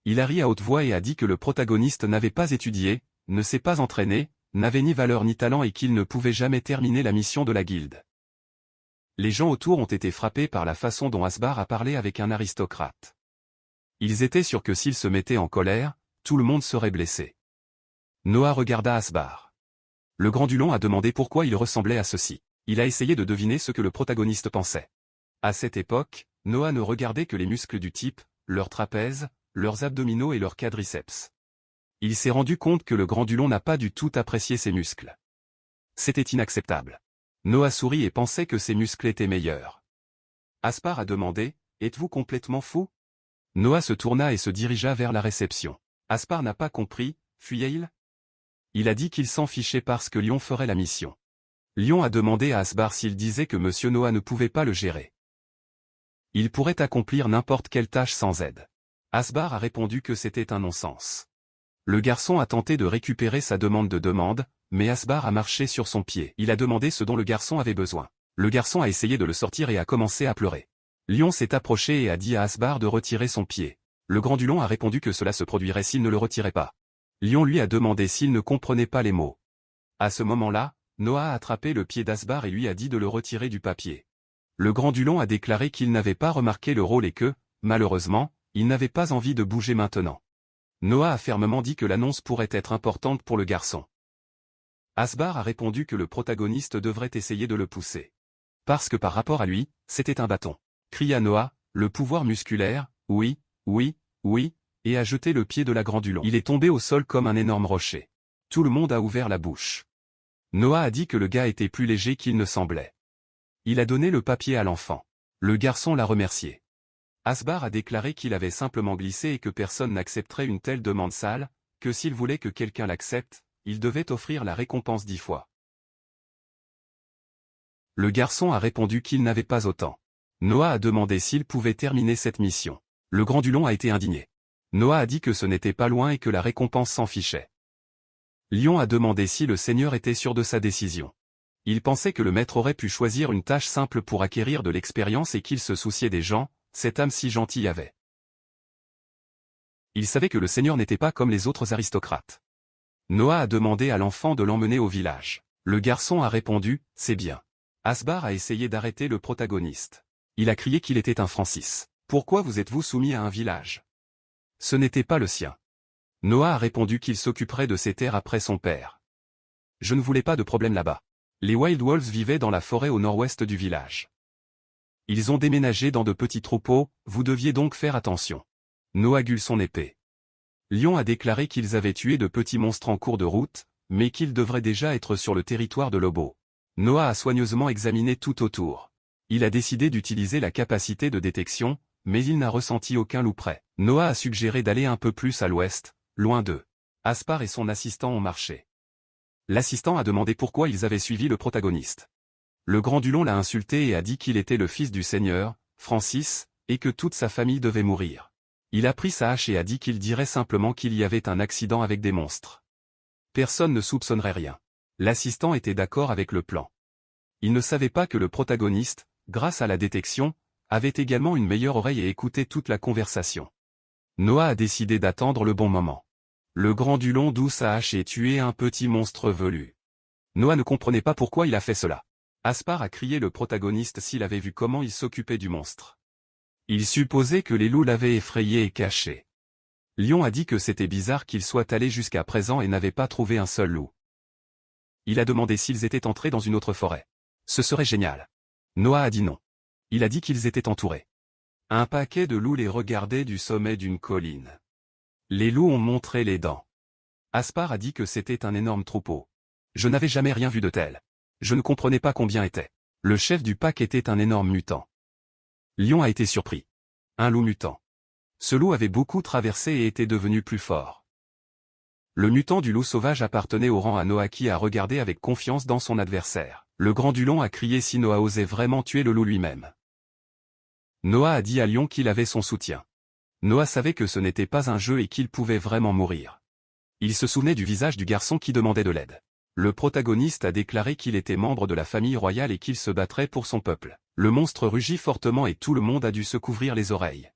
Il a ri à haute voix et a dit que le protagoniste n'avait pas étudié, ne s'est pas entraîné, n'avait ni valeur ni talent et qu'il ne pouvait jamais terminer la mission de la guilde. Les gens autour ont été frappés par la façon dont Asbar a parlé avec un aristocrate. Ils étaient sûrs que s'il se mettait en colère, tout le monde serait blessé. Noah regarda Asbar. Le Grandulon a demandé pourquoi il ressemblait à ceci. Il a essayé de deviner ce que le protagoniste pensait. À cette époque, Noah ne regardait que les muscles du type, leurs trapèzes, leurs abdominaux et leurs quadriceps. Il s'est rendu compte que le Grandulon n'a pas du tout apprécié ses muscles. C'était inacceptable. Noah sourit et pensait que ses muscles étaient meilleurs. Aspar a demandé, « Êtes-vous complètement fou ?» Noah se tourna et se dirigea vers la réception. Aspar n'a pas compris, fuyait-il? Il a dit qu'il s'en fichait parce que Lion ferait la mission. Lion a demandé à Asbar s'il disait que Monsieur Noah ne pouvait pas le gérer. Il pourrait accomplir n'importe quelle tâche sans aide. Asbar a répondu que c'était un non-sens. Le garçon a tenté de récupérer sa demande, mais Asbar a marché sur son pied. Il a demandé ce dont le garçon avait besoin. Le garçon a essayé de le sortir et a commencé à pleurer. Lion s'est approché et a dit à Asbar de retirer son pied. Le Grandulon a répondu que cela se produirait s'il ne le retirait pas. Lion lui a demandé s'il ne comprenait pas les mots. À ce moment-là, Noah a attrapé le pied d'Asbar et lui a dit de le retirer du papier. Le Grandulon a déclaré qu'il n'avait pas remarqué le rôle et que, malheureusement, il n'avait pas envie de bouger maintenant. Noah a fermement dit que l'annonce pourrait être importante pour le garçon. Asbar a répondu que le protagoniste devrait essayer de le pousser. Parce que par rapport à lui, c'était un bâton. Cria Noah, le pouvoir musculaire, oui, oui, oui, et a jeté le pied de la Grandulon. Il est tombé au sol comme un énorme rocher. Tout le monde a ouvert la bouche. Noah a dit que le gars était plus léger qu'il ne semblait. Il a donné le papier à l'enfant. Le garçon l'a remercié. Asbar a déclaré qu'il avait simplement glissé et que personne n'accepterait une telle demande sale, que s'il voulait que quelqu'un l'accepte, il devait offrir la récompense 10 fois. Le garçon a répondu qu'il n'avait pas autant. Noah a demandé s'il pouvait terminer cette mission. Le Grandulon a été indigné. Noah a dit que ce n'était pas loin et que la récompense s'en fichait. Lion a demandé si le seigneur était sûr de sa décision. Il pensait que le maître aurait pu choisir une tâche simple pour acquérir de l'expérience et qu'il se souciait des gens, cette âme si gentille avait. Il savait que le seigneur n'était pas comme les autres aristocrates. Noah a demandé à l'enfant de l'emmener au village. Le garçon a répondu, « C'est bien ». Asbar a essayé d'arrêter le protagoniste. Il a crié qu'il était un Francis. « Pourquoi vous êtes-vous soumis à un village ?» Ce n'était pas le sien. Noah a répondu qu'il s'occuperait de ses terres après son père. « Je ne voulais pas de problème là-bas. » Les Wild Wolves vivaient dans la forêt au nord-ouest du village. Ils ont déménagé dans de petits troupeaux, vous deviez donc faire attention. Noah gule son épée. Lion a déclaré qu'ils avaient tué de petits monstres en cours de route, mais qu'ils devraient déjà être sur le territoire de Lobo. Noah a soigneusement examiné tout autour. Il a décidé d'utiliser la capacité de détection, mais il n'a ressenti aucun loup près. Noah a suggéré d'aller un peu plus à l'ouest, loin d'eux. Aspar et son assistant ont marché. L'assistant a demandé pourquoi ils avaient suivi le protagoniste. Le Grandulon l'a insulté et a dit qu'il était le fils du seigneur, Francis, et que toute sa famille devait mourir. Il a pris sa hache et a dit qu'il dirait simplement qu'il y avait un accident avec des monstres. Personne ne soupçonnerait rien. L'assistant était d'accord avec le plan. Il ne savait pas que le protagoniste, grâce à la détection, avait également une meilleure oreille et écoutait toute la conversation. Noah a décidé d'attendre le bon moment. Le Grandulon d'où sa hache et tué un petit monstre velu. Noah ne comprenait pas pourquoi il a fait cela. Aspar a crié le protagoniste s'il avait vu comment il s'occupait du monstre. Il supposait que les loups l'avaient effrayé et caché. Lion a dit que c'était bizarre qu'il soit allé jusqu'à présent et n'avait pas trouvé un seul loup. Il a demandé s'ils étaient entrés dans une autre forêt. Ce serait génial. Noah a dit non. Il a dit qu'ils étaient entourés. Un paquet de loups les regardait du sommet d'une colline. Les loups ont montré les dents. Aspar a dit que c'était un énorme troupeau. Je n'avais jamais rien vu de tel. Je ne comprenais pas combien étaient. Le chef du pack était un énorme mutant. Lion a été surpris. Un loup mutant. Ce loup avait beaucoup traversé et était devenu plus fort. Le mutant du loup sauvage appartenait au rang à Noah qui a regardé avec confiance dans son adversaire. Le Grandulon a crié si Noah osait vraiment tuer le loup lui-même. Noah a dit à Lion qu'il avait son soutien. Noah savait que ce n'était pas un jeu et qu'il pouvait vraiment mourir. Il se souvenait du visage du garçon qui demandait de l'aide. Le protagoniste a déclaré qu'il était membre de la famille royale et qu'il se battrait pour son peuple. Le monstre rugit fortement et tout le monde a dû se couvrir les oreilles.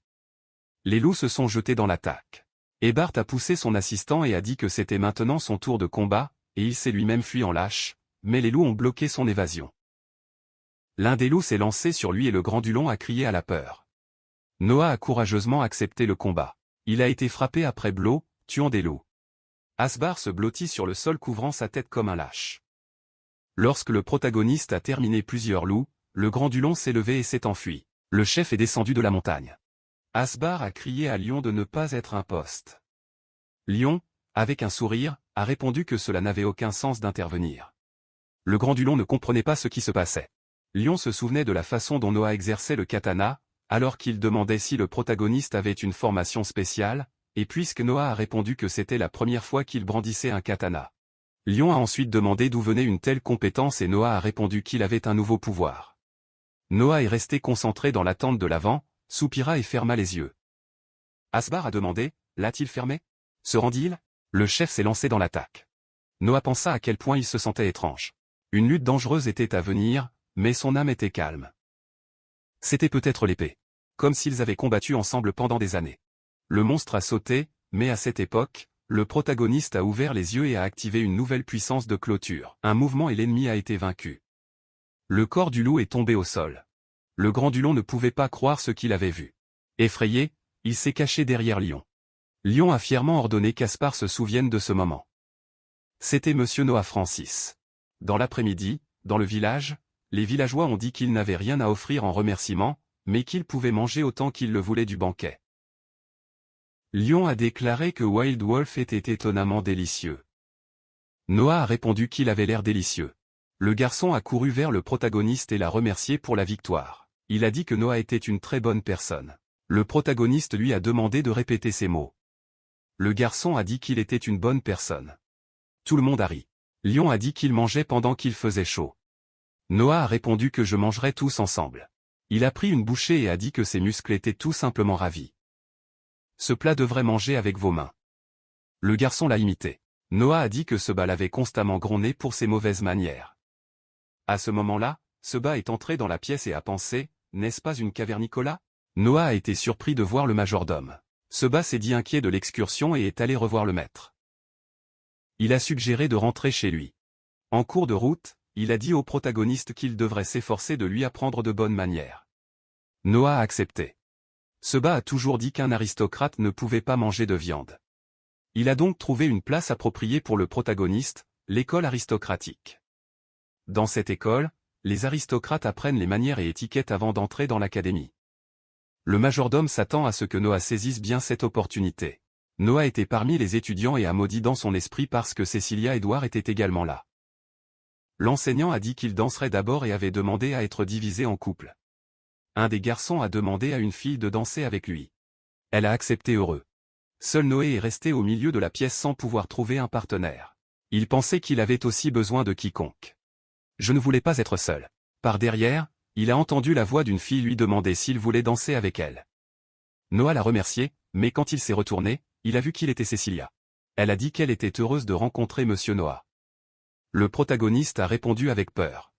Les loups se sont jetés dans l'attaque. Ebart a poussé son assistant et a dit que c'était maintenant son tour de combat, et il s'est lui-même fui en lâche, mais les loups ont bloqué son évasion. L'un des loups s'est lancé sur lui et le Grandulon a crié à la peur. Noah a courageusement accepté le combat. Il a été frappé après blow, tuant des loups. Asbar se blottit sur le sol couvrant sa tête comme un lâche. Lorsque le protagoniste a terminé plusieurs loups, le Grandulon s'est levé et s'est enfui. Le chef est descendu de la montagne. Asbar a crié à Lion de ne pas être un poste. Lion, avec un sourire, a répondu que cela n'avait aucun sens d'intervenir. Le Grandulon ne comprenait pas ce qui se passait. Lion se souvenait de la façon dont Noah exerçait le katana, alors qu'il demandait si le protagoniste avait une formation spéciale, et puisque Noah a répondu que c'était la première fois qu'il brandissait un katana. Lion a ensuite demandé d'où venait une telle compétence et Noah a répondu qu'il avait un nouveau pouvoir. Noah est resté concentré dans l'attente de l'avant, soupira et ferma les yeux. Asbar a demandé, l'a-t-il fermé? Se rendit-il? Le chef s'est lancé dans l'attaque. Noah pensa à quel point il se sentait étrange. Une lutte dangereuse était à venir, mais son âme était calme. C'était peut-être l'épée. Comme s'ils avaient combattu ensemble pendant des années. Le monstre a sauté, mais à cette époque, le protagoniste a ouvert les yeux et a activé une nouvelle puissance de clôture. Un mouvement et l'ennemi a été vaincu. Le corps du loup est tombé au sol. Le Grandulon ne pouvait pas croire ce qu'il avait vu. Effrayé, il s'est caché derrière Lion. Lion a fièrement ordonné qu'Aspar se souvienne de ce moment. C'était Monsieur Noah Francis. Dans l'après-midi, dans le village, les villageois ont dit qu'ils n'avaient rien à offrir en remerciement, mais qu'ils pouvaient manger autant qu'ils le voulaient du banquet. Lion a déclaré que Wild Wolf était étonnamment délicieux. Noah a répondu qu'il avait l'air délicieux. Le garçon a couru vers le protagoniste et l'a remercié pour la victoire. Il a dit que Noah était une très bonne personne. Le protagoniste lui a demandé de répéter ces mots. Le garçon a dit qu'il était une bonne personne. Tout le monde a ri. Lion a dit qu'il mangeait pendant qu'il faisait chaud. Noah a répondu que je mangerais tous ensemble. Il a pris une bouchée et a dit que ses muscles étaient tout simplement ravis. Ce plat devrait manger avec vos mains. Le garçon l'a imité. Noah a dit que Seba l'avait constamment grondé pour ses mauvaises manières. À ce moment-là, Seba est entré dans la pièce et a pensé, n'est-ce pas une cavernicola? Noah a été surpris de voir le majordome. Seba s'est dit inquiet de l'excursion et est allé revoir le maître. Il a suggéré de rentrer chez lui. En cours de route, il a dit au protagoniste qu'il devrait s'efforcer de lui apprendre de bonnes manières. Noah a accepté. Seba a toujours dit qu'un aristocrate ne pouvait pas manger de viande. Il a donc trouvé une place appropriée pour le protagoniste, l'école aristocratique. Dans cette école, les aristocrates apprennent les manières et étiquettes avant d'entrer dans l'académie. Le majordome s'attend à ce que Noah saisisse bien cette opportunité. Noah était parmi les étudiants et a maudit dans son esprit parce que Cecilia Edward était également là. L'enseignant a dit qu'il danserait d'abord et avait demandé à être divisé en couples. Un des garçons a demandé à une fille de danser avec lui. Elle a accepté heureux. Seul Noé est resté au milieu de la pièce sans pouvoir trouver un partenaire. Il pensait qu'il avait aussi besoin de quiconque. Je ne voulais pas être seul. Par derrière, il a entendu la voix d'une fille lui demander s'il voulait danser avec elle. Noah l'a remercié, mais quand il s'est retourné, il a vu qu'il était Cecilia. Elle a dit qu'elle était heureuse de rencontrer Monsieur Noah. Le protagoniste a répondu avec peur.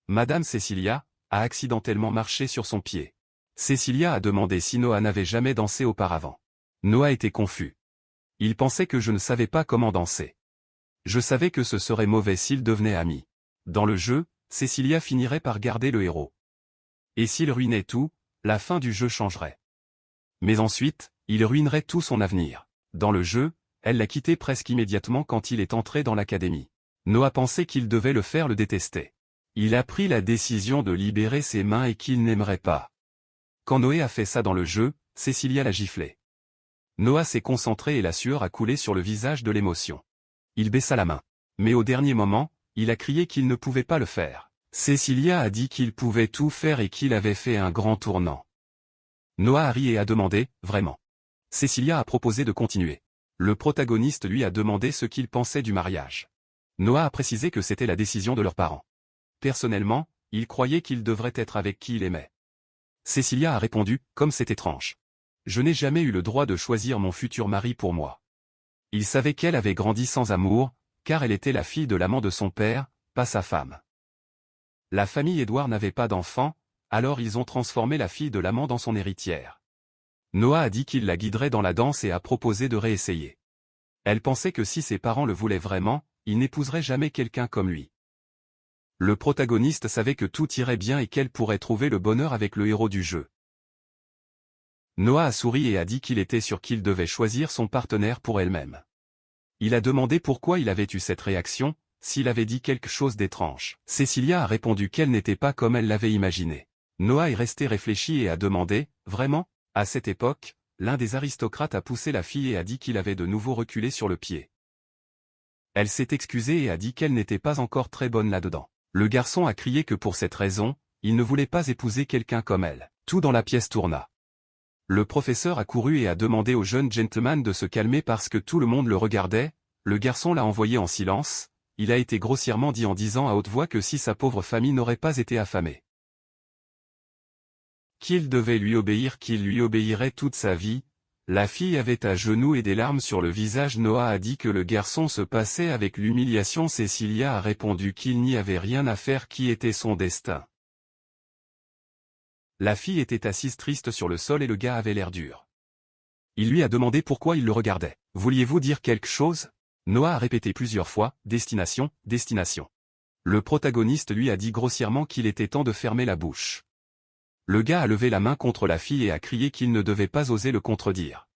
Madame Cecilia a accidentellement marché sur son pied. Cecilia a demandé si Noah n'avait jamais dansé auparavant. Noah était confus. Il pensait que je ne savais pas comment danser. Je savais que ce serait mauvais s'ils devenaient amis. Dans le jeu, Cecilia finirait par garder le héros. Et s'il ruinait tout, la fin du jeu changerait. Mais ensuite, il ruinerait tout son avenir. Dans le jeu, elle l'a quitté presque immédiatement quand il est entré dans l'académie. Noah pensait qu'il devait le faire le détester. Il a pris la décision de libérer ses mains et qu'il n'aimerait pas. Quand Noé a fait ça dans le jeu, Cecilia l'a giflé. Noah s'est concentré et la sueur a coulé sur le visage de l'émotion. Il baissa la main. Mais au dernier moment, il a crié qu'il ne pouvait pas le faire. Cecilia a dit qu'il pouvait tout faire et qu'il avait fait un grand tournant. Noah a ri et a demandé, vraiment. Cecilia a proposé de continuer. Le protagoniste lui a demandé ce qu'il pensait du mariage. Noah a précisé que c'était la décision de leurs parents. Personnellement, il croyait qu'il devrait être avec qui il aimait. Cecilia a répondu, comme c'est étrange. Je n'ai jamais eu le droit de choisir mon futur mari pour moi. Il savait qu'elle avait grandi sans amour, car elle était la fille de l'amant de son père, pas sa femme. La famille Edward n'avait pas d'enfant, alors ils ont transformé la fille de l'amant dans son héritière. Noah a dit qu'il la guiderait dans la danse et a proposé de réessayer. Elle pensait que si ses parents le voulaient vraiment, il n'épouserait jamais quelqu'un comme lui. Le protagoniste savait que tout irait bien et qu'elle pourrait trouver le bonheur avec le héros du jeu. Noah a souri et a dit qu'il était sûr qu'il devait choisir son partenaire pour elle-même. Il a demandé pourquoi il avait eu cette réaction, s'il avait dit quelque chose d'étrange. Cecilia a répondu qu'elle n'était pas comme elle l'avait imaginé. Noah est resté réfléchi et a demandé, vraiment? À cette époque, l'un des aristocrates a poussé la fille et a dit qu'il avait de nouveau reculé sur le pied. Elle s'est excusée et a dit qu'elle n'était pas encore très bonne là-dedans. Le garçon a crié que pour cette raison, il ne voulait pas épouser quelqu'un comme elle. Tout dans la pièce tourna. Le professeur a couru et a demandé au jeune gentleman de se calmer parce que tout le monde le regardait. Le garçon l'a envoyé en silence. Il a été grossièrement dit en disant à haute voix que si sa pauvre famille n'aurait pas été affamée, qu'il devait lui obéir, qu'il lui obéirait toute sa vie. La fille avait à genoux et des larmes sur le visage. Noah a dit que le garçon se passait avec l'humiliation. Cecilia a répondu qu'il n'y avait rien à faire, qui était son destin. La fille était assise triste sur le sol et le gars avait l'air dur. Il lui a demandé pourquoi il le regardait. « Vouliez-vous dire quelque chose ?» Noah a répété plusieurs fois, « Destination, destination. » Le protagoniste lui a dit grossièrement qu'il était temps de fermer la bouche. Le gars a levé la main contre la fille et a crié qu'il ne devait pas oser le contredire.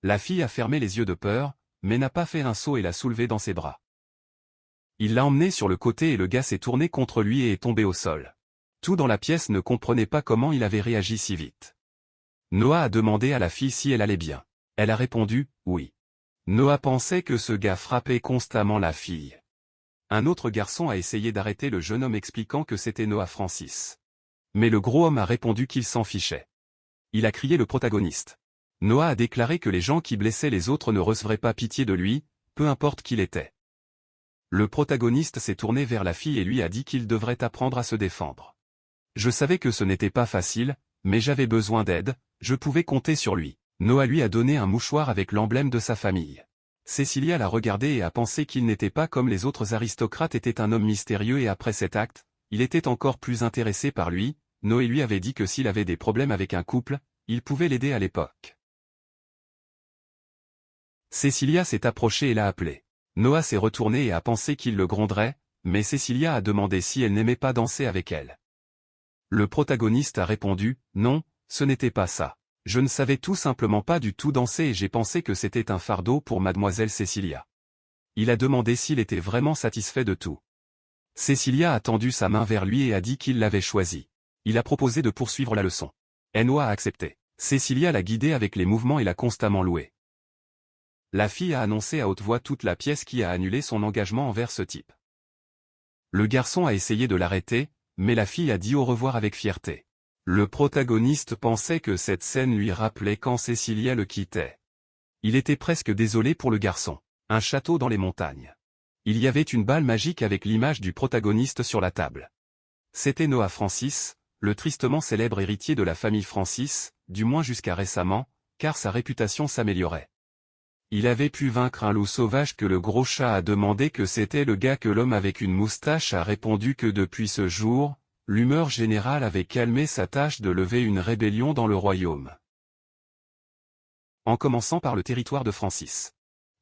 La fille a fermé les yeux de peur, mais n'a pas fait un saut et l'a soulevé dans ses bras. Il l'a emmené sur le côté et le gars s'est tourné contre lui et est tombé au sol. Tout dans la pièce ne comprenait pas comment il avait réagi si vite. Noah a demandé à la fille si elle allait bien. Elle a répondu, oui. Noah pensait que ce gars frappait constamment la fille. Un autre garçon a essayé d'arrêter le jeune homme expliquant que c'était Noah Francis. Mais le gros homme a répondu qu'il s'en fichait. Il a crié le protagoniste. Noah a déclaré que les gens qui blessaient les autres ne recevraient pas pitié de lui, peu importe qui il était. Le protagoniste s'est tourné vers la fille et lui a dit qu'il devrait apprendre à se défendre. Je savais que ce n'était pas facile, mais j'avais besoin d'aide, je pouvais compter sur lui. Noah lui a donné un mouchoir avec l'emblème de sa famille. Cécilia l'a regardé et a pensé qu'il n'était pas comme les autres aristocrates, était un homme mystérieux, et après cet acte, il était encore plus intéressé par lui. Noé lui avait dit que s'il avait des problèmes avec un couple, il pouvait l'aider à l'époque. Cécilia s'est approchée et l'a appelé. Noah s'est retourné et a pensé qu'il le gronderait, mais Cécilia a demandé si elle n'aimait pas danser avec elle. Le protagoniste a répondu, non, ce n'était pas ça. Je ne savais tout simplement pas du tout danser et j'ai pensé que c'était un fardeau pour mademoiselle Cécilia. Il a demandé s'il était vraiment satisfait de tout. Cécilia a tendu sa main vers lui et a dit qu'il l'avait choisi. Il a proposé de poursuivre la leçon. Noah a accepté. Cécilia l'a guidé avec les mouvements et l'a constamment loué. La fille a annoncé à haute voix toute la pièce qui a annulé son engagement envers ce type. Le garçon a essayé de l'arrêter, mais la fille a dit au revoir avec fierté. Le protagoniste pensait que cette scène lui rappelait quand Cécilia le quittait. Il était presque désolé pour le garçon. Un château dans les montagnes. Il y avait une balle magique avec l'image du protagoniste sur la table. C'était Noah Francis, le tristement célèbre héritier de la famille Francis, du moins jusqu'à récemment, car sa réputation s'améliorait. Il avait pu vaincre un loup sauvage que le gros chat a demandé que c'était le gars que l'homme avec une moustache a répondu que depuis ce jour, l'humeur générale avait calmé sa tâche de lever une rébellion dans le royaume. En commençant par le territoire de Francis.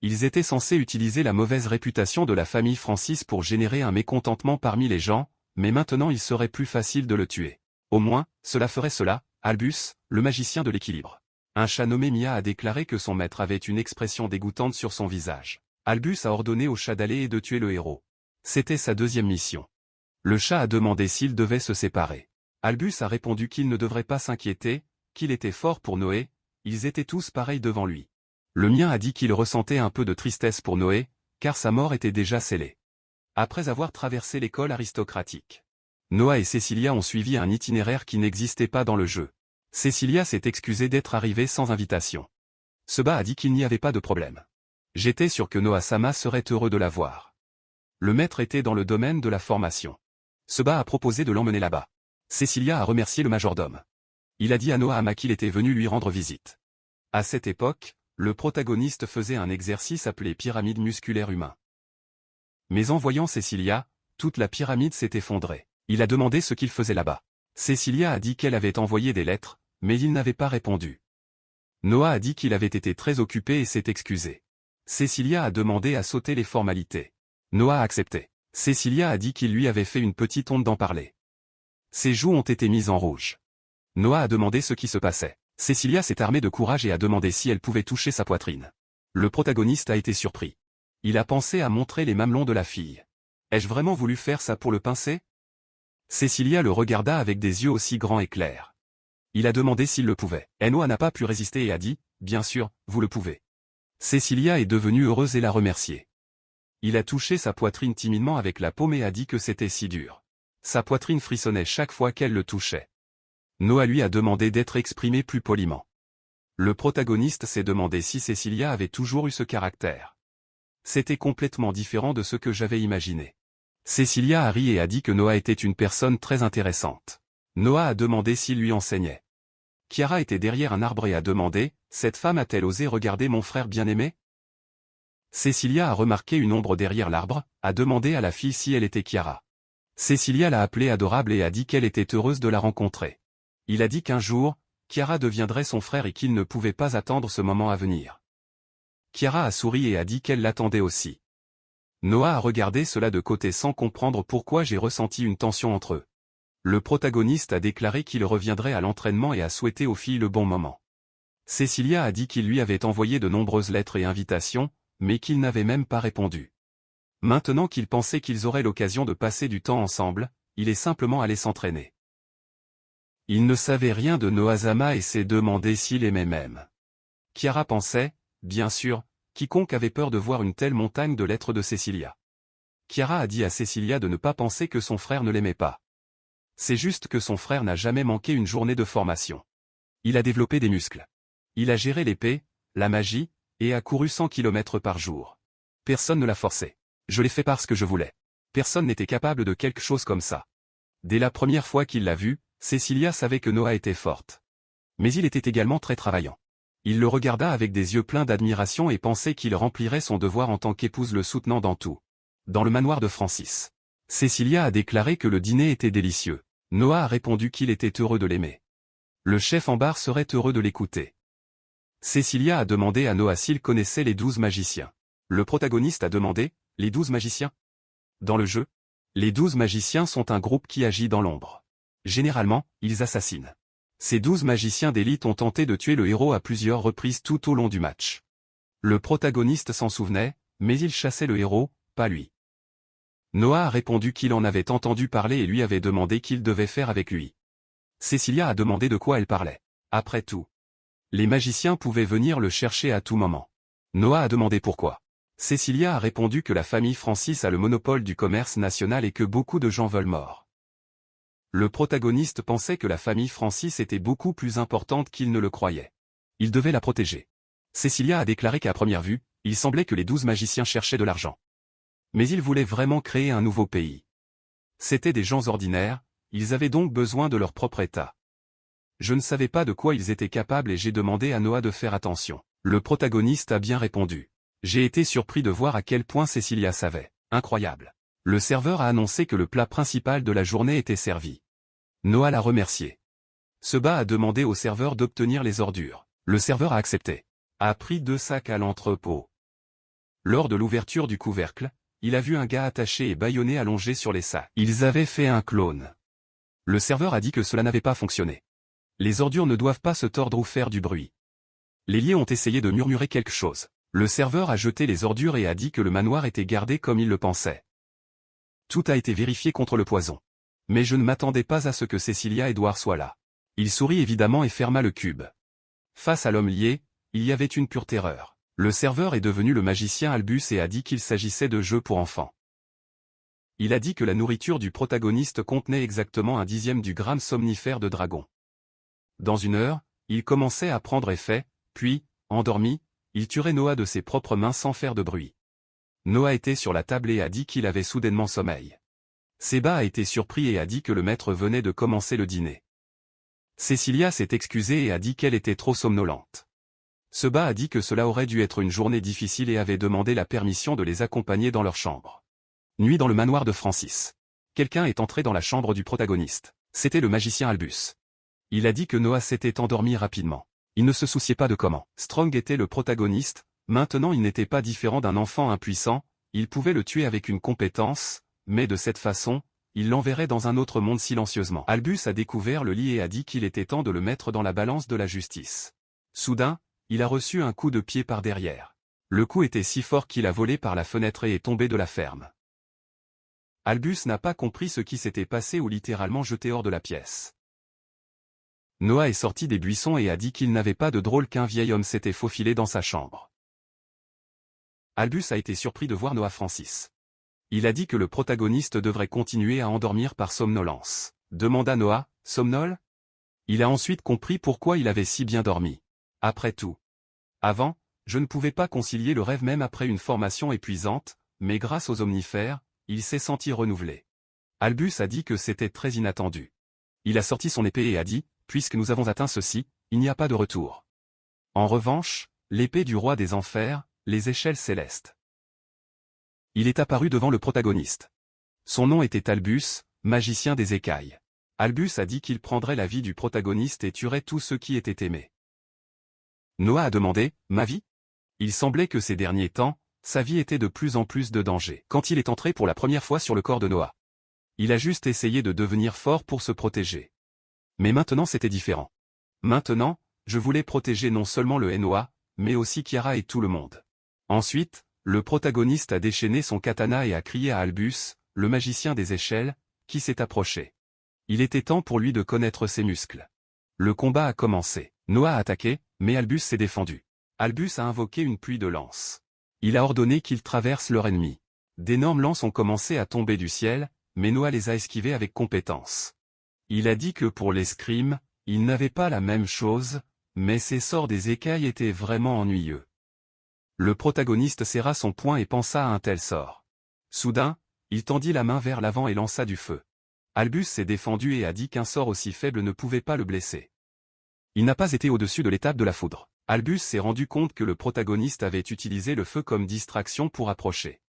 Ils étaient censés utiliser la mauvaise réputation de la famille Francis pour générer un mécontentement parmi les gens, mais maintenant il serait plus facile de le tuer. Au moins, cela ferait cela. Albus, le magicien de l'équilibre. Un chat nommé Mia a déclaré que son maître avait une expression dégoûtante sur son visage. Albus a ordonné au chat d'aller et de tuer le héros. C'était sa deuxième mission. Le chat a demandé s'ils devaient se séparer. Albus a répondu qu'il ne devrait pas s'inquiéter, qu'il était fort pour Noé, ils étaient tous pareils devant lui. Le mien a dit qu'il ressentait un peu de tristesse pour Noé, car sa mort était déjà scellée. Après avoir traversé l'école aristocratique, Noah et Cécilia ont suivi un itinéraire qui n'existait pas dans le jeu. Cécilia s'est excusée d'être arrivée sans invitation. Seba a dit qu'il n'y avait pas de problème. J'étais sûr que Noah-sama serait heureux de la voir. Le maître était dans le domaine de la formation. Seba a proposé de l'emmener là-bas. Cécilia a remercié le majordome. Il a dit à Noah-ama qu'il était venu lui rendre visite. À cette époque, le protagoniste faisait un exercice appelé pyramide musculaire humain. Mais en voyant Cécilia, toute la pyramide s'est effondrée. Il a demandé ce qu'il faisait là-bas. Cécilia a dit qu'elle avait envoyé des lettres, mais il n'avait pas répondu. Noah a dit qu'il avait été très occupé et s'est excusé. Cécilia a demandé à sauter les formalités. Noah a accepté. Cécilia a dit qu'il lui avait fait une petite honte d'en parler. Ses joues ont été mises en rouge. Noah a demandé ce qui se passait. Cécilia s'est armée de courage et a demandé si elle pouvait toucher sa poitrine. Le protagoniste a été surpris. Il a pensé à montrer les mamelons de la fille. Ai-je vraiment voulu faire ça pour le pincer? Cécilia le regarda avec des yeux aussi grands et clairs. Il a demandé s'il le pouvait. Noah n'a pas pu résister et a dit, « Bien sûr, vous le pouvez. » Cécilia est devenue heureuse et l'a remercié. Il a touché sa poitrine timidement avec la paume et a dit que c'était si dur. Sa poitrine frissonnait chaque fois qu'elle le touchait. Noah lui a demandé d'être exprimé plus poliment. Le protagoniste s'est demandé si Cécilia avait toujours eu ce caractère. C'était complètement différent de ce que j'avais imaginé. Cécilia a ri et a dit que Noah était une personne très intéressante. Noah a demandé s'il lui enseignait. Chiara était derrière un arbre et a demandé, « Cette femme a-t-elle osé regarder mon frère bien-aimé » Cécilia a remarqué une ombre derrière l'arbre, a demandé à la fille si elle était Chiara. Cécilia l'a appelée adorable et a dit qu'elle était heureuse de la rencontrer. Il a dit qu'un jour, Chiara deviendrait son frère et qu'il ne pouvait pas attendre ce moment à venir. Chiara a souri et a dit qu'elle l'attendait aussi. Noah a regardé cela de côté sans comprendre pourquoi j'ai ressenti une tension entre eux. Le protagoniste a déclaré qu'il reviendrait à l'entraînement et a souhaité aux filles le bon moment. Cécilia a dit qu'il lui avait envoyé de nombreuses lettres et invitations, mais qu'il n'avait même pas répondu. Maintenant qu'il pensait qu'ils auraient l'occasion de passer du temps ensemble, il est simplement allé s'entraîner. Il ne savait rien de Noah-sama et s'est demandé s'il aimait même. Chiara pensait, bien sûr, quiconque avait peur de voir une telle montagne de lettres de Cécilia. Chiara a dit à Cécilia de ne pas penser que son frère ne l'aimait pas. C'est juste que son frère n'a jamais manqué une journée de formation. Il a développé des muscles. Il a géré l'épée, la magie, et a couru 100 km par jour. Personne ne l'a forcé. Je l'ai fait parce que je voulais. Personne n'était capable de quelque chose comme ça. Dès la première fois qu'il l'a vu, Cécilia savait que Noah était forte. Mais il était également très travaillant. Il le regarda avec des yeux pleins d'admiration et pensait qu'il remplirait son devoir en tant qu'épouse le soutenant dans tout. Dans le manoir de Francis, Cecilia a déclaré que le dîner était délicieux. Noah a répondu qu'il était heureux de l'aimer. Le chef en bar serait heureux de l'écouter. Cecilia a demandé à Noah s'il connaissait les 12 magiciens. Le protagoniste a demandé, « Les 12 magiciens ?» Dans le jeu, les 12 magiciens sont un groupe qui agit dans l'ombre. Généralement, ils assassinent. Ces 12 magiciens d'élite ont tenté de tuer le héros à plusieurs reprises tout au long du match. Le protagoniste s'en souvenait, mais il chassait le héros, pas lui. Noah a répondu qu'il en avait entendu parler et lui avait demandé qu'il devait faire avec lui. Cecilia a demandé de quoi elle parlait. Après tout, les magiciens pouvaient venir le chercher à tout moment. Noah a demandé pourquoi. Cecilia a répondu que la famille Francis a le monopole du commerce national et que beaucoup de gens veulent mort. Le protagoniste pensait que la famille Francis était beaucoup plus importante qu'il ne le croyait. Il devait la protéger. Cecilia a déclaré qu'à première vue, il semblait que les 12 magiciens cherchaient de l'argent. Mais ils voulaient vraiment créer un nouveau pays. C'étaient des gens ordinaires, ils avaient donc besoin de leur propre état. Je ne savais pas de quoi ils étaient capables et j'ai demandé à Noah de faire attention. Le protagoniste a bien répondu. J'ai été surpris de voir à quel point Cecilia savait. Incroyable. Le serveur a annoncé que le plat principal de la journée était servi. Noah l'a remercié. Seba a demandé au serveur d'obtenir les ordures. Le serveur a accepté. A pris 2 sacs à l'entrepôt. Lors de l'ouverture du couvercle, il a vu un gars attaché et bâillonné allongé sur les sacs. Ils avaient fait un clone. Le serveur a dit que cela n'avait pas fonctionné. Les ordures ne doivent pas se tordre ou faire du bruit. Les liés ont essayé de murmurer quelque chose. Le serveur a jeté les ordures et a dit que le manoir était gardé comme il le pensait. Tout a été vérifié contre le poison. Mais je ne m'attendais pas à ce que Cecilia Edouard soit là. Il sourit évidemment et ferma le cube. Face à l'homme lié, il y avait une pure terreur. Le serveur est devenu le magicien Albus et a dit qu'il s'agissait de jeux pour enfants. Il a dit que la nourriture du protagoniste contenait exactement 1/10 du gramme somnifère de dragon. Dans 1 heure, il commençait à prendre effet, puis, endormi, il tuerait Noah de ses propres mains sans faire de bruit. Noah était sur la table et a dit qu'il avait soudainement sommeil. Seba a été surpris et a dit que le maître venait de commencer le dîner. Cecilia s'est excusée et a dit qu'elle était trop somnolente. Seba a dit que cela aurait dû être une journée difficile et avait demandé la permission de les accompagner dans leur chambre. Nuit dans le manoir de Francis. Quelqu'un est entré dans la chambre du protagoniste. C'était le magicien Albus. Il a dit que Noah s'était endormi rapidement. Il ne se souciait pas de comment Strong était le protagoniste, maintenant il n'était pas différent d'un enfant impuissant, il pouvait le tuer avec une compétence, mais de cette façon, il l'enverrait dans un autre monde silencieusement. Albus a découvert le lit et a dit qu'il était temps de le mettre dans la balance de la justice. Soudain, il a reçu un coup de pied par derrière. Le coup était si fort qu'il a volé par la fenêtre et est tombé de la ferme. Albus n'a pas compris ce qui s'était passé ou littéralement jeté hors de la pièce. Noah est sorti des buissons et a dit qu'il n'avait pas de drôle qu'un vieil homme s'était faufilé dans sa chambre. Albus a été surpris de voir Noah Francis. Il a dit que le protagoniste devrait continuer à endormir par somnolence. Demanda Noah, somnole? Il a ensuite compris pourquoi il avait si bien dormi. Après tout. Avant, je ne pouvais pas concilier le rêve même après une formation épuisante, mais grâce aux omnifères, il s'est senti renouvelé. Albus a dit que c'était très inattendu. Il a sorti son épée et a dit, puisque nous avons atteint ceci, il n'y a pas de retour. En revanche, l'épée du roi des enfers, les échelles célestes. Il est apparu devant le protagoniste. Son nom était Albus, magicien des écailles. Albus a dit qu'il prendrait la vie du protagoniste et tuerait tous ceux qui étaient aimés. Noah a demandé, « Ma vie ?» Il semblait que ces derniers temps, sa vie était de plus en plus de danger. Quand il est entré pour la première fois sur le corps de Noah, il a juste essayé de devenir fort pour se protéger. Mais maintenant c'était différent. Maintenant, je voulais protéger non seulement le Noah, mais aussi Kiara et tout le monde. Ensuite, le protagoniste a déchaîné son katana et a crié à Albus, le magicien des échelles, qui s'est approché. Il était temps pour lui de connaître ses muscles. Le combat a commencé. Noah a attaqué, mais Albus s'est défendu. Albus a invoqué une pluie de lances. Il a ordonné qu'ils traversent leur ennemi. D'énormes lances ont commencé à tomber du ciel, mais Noah les a esquivées avec compétence. Il a dit que pour l'escrime, il n'avait pas la même chose, mais ses sorts des écailles étaient vraiment ennuyeux. Le protagoniste serra son poing et pensa à un tel sort. Soudain, il tendit la main vers l'avant et lança du feu. Albus s'est défendu et a dit qu'un sort aussi faible ne pouvait pas le blesser. Il n'a pas été au-dessus de l'étape de la foudre. Albus s'est rendu compte que le protagoniste avait utilisé le feu comme distraction pour approcher.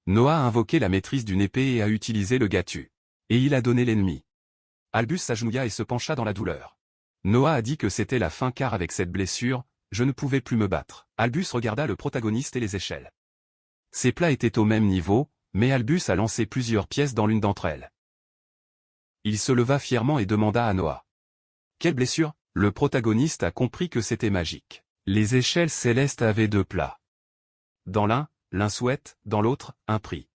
Noah a invoqué la maîtrise d'une épée et a utilisé le gâtu. Et il a donné l'ennemi. Albus s'agenouilla et se pencha dans la douleur. Noah a dit que c'était la fin car avec cette blessure, je ne pouvais plus me battre. Albus regarda le protagoniste et les échelles. Ces plats étaient au même niveau, mais Albus a lancé plusieurs pièces dans l'une d'entre elles. Il se leva fièrement et demanda à Noah. Quelle blessure? Le protagoniste a compris que c'était magique. Les échelles célestes avaient 2 plats. Dans l'un souhaite, dans l'autre, un prix.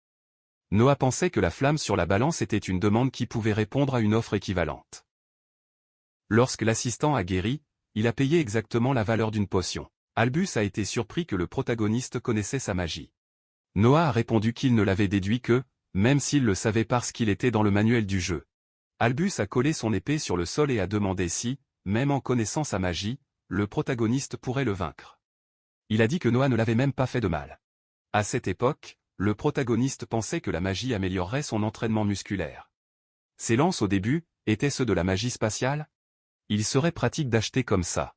Noah pensait que la flamme sur la balance était une demande qui pouvait répondre à une offre équivalente. Lorsque l'assistant a guéri, il a payé exactement la valeur d'une potion. Albus a été surpris que le protagoniste connaissait sa magie. Noah a répondu qu'il ne l'avait déduit que, même s'il le savait parce qu'il était dans le manuel du jeu. Albus a collé son épée sur le sol et a demandé si, même en connaissant sa magie, le protagoniste pourrait le vaincre. Il a dit que Noah ne l'avait même pas fait de mal. À cette époque, le protagoniste pensait que la magie améliorerait son entraînement musculaire. Ses lances au début, étaient ceux de la magie spatiale? Il serait pratique d'acheter comme ça.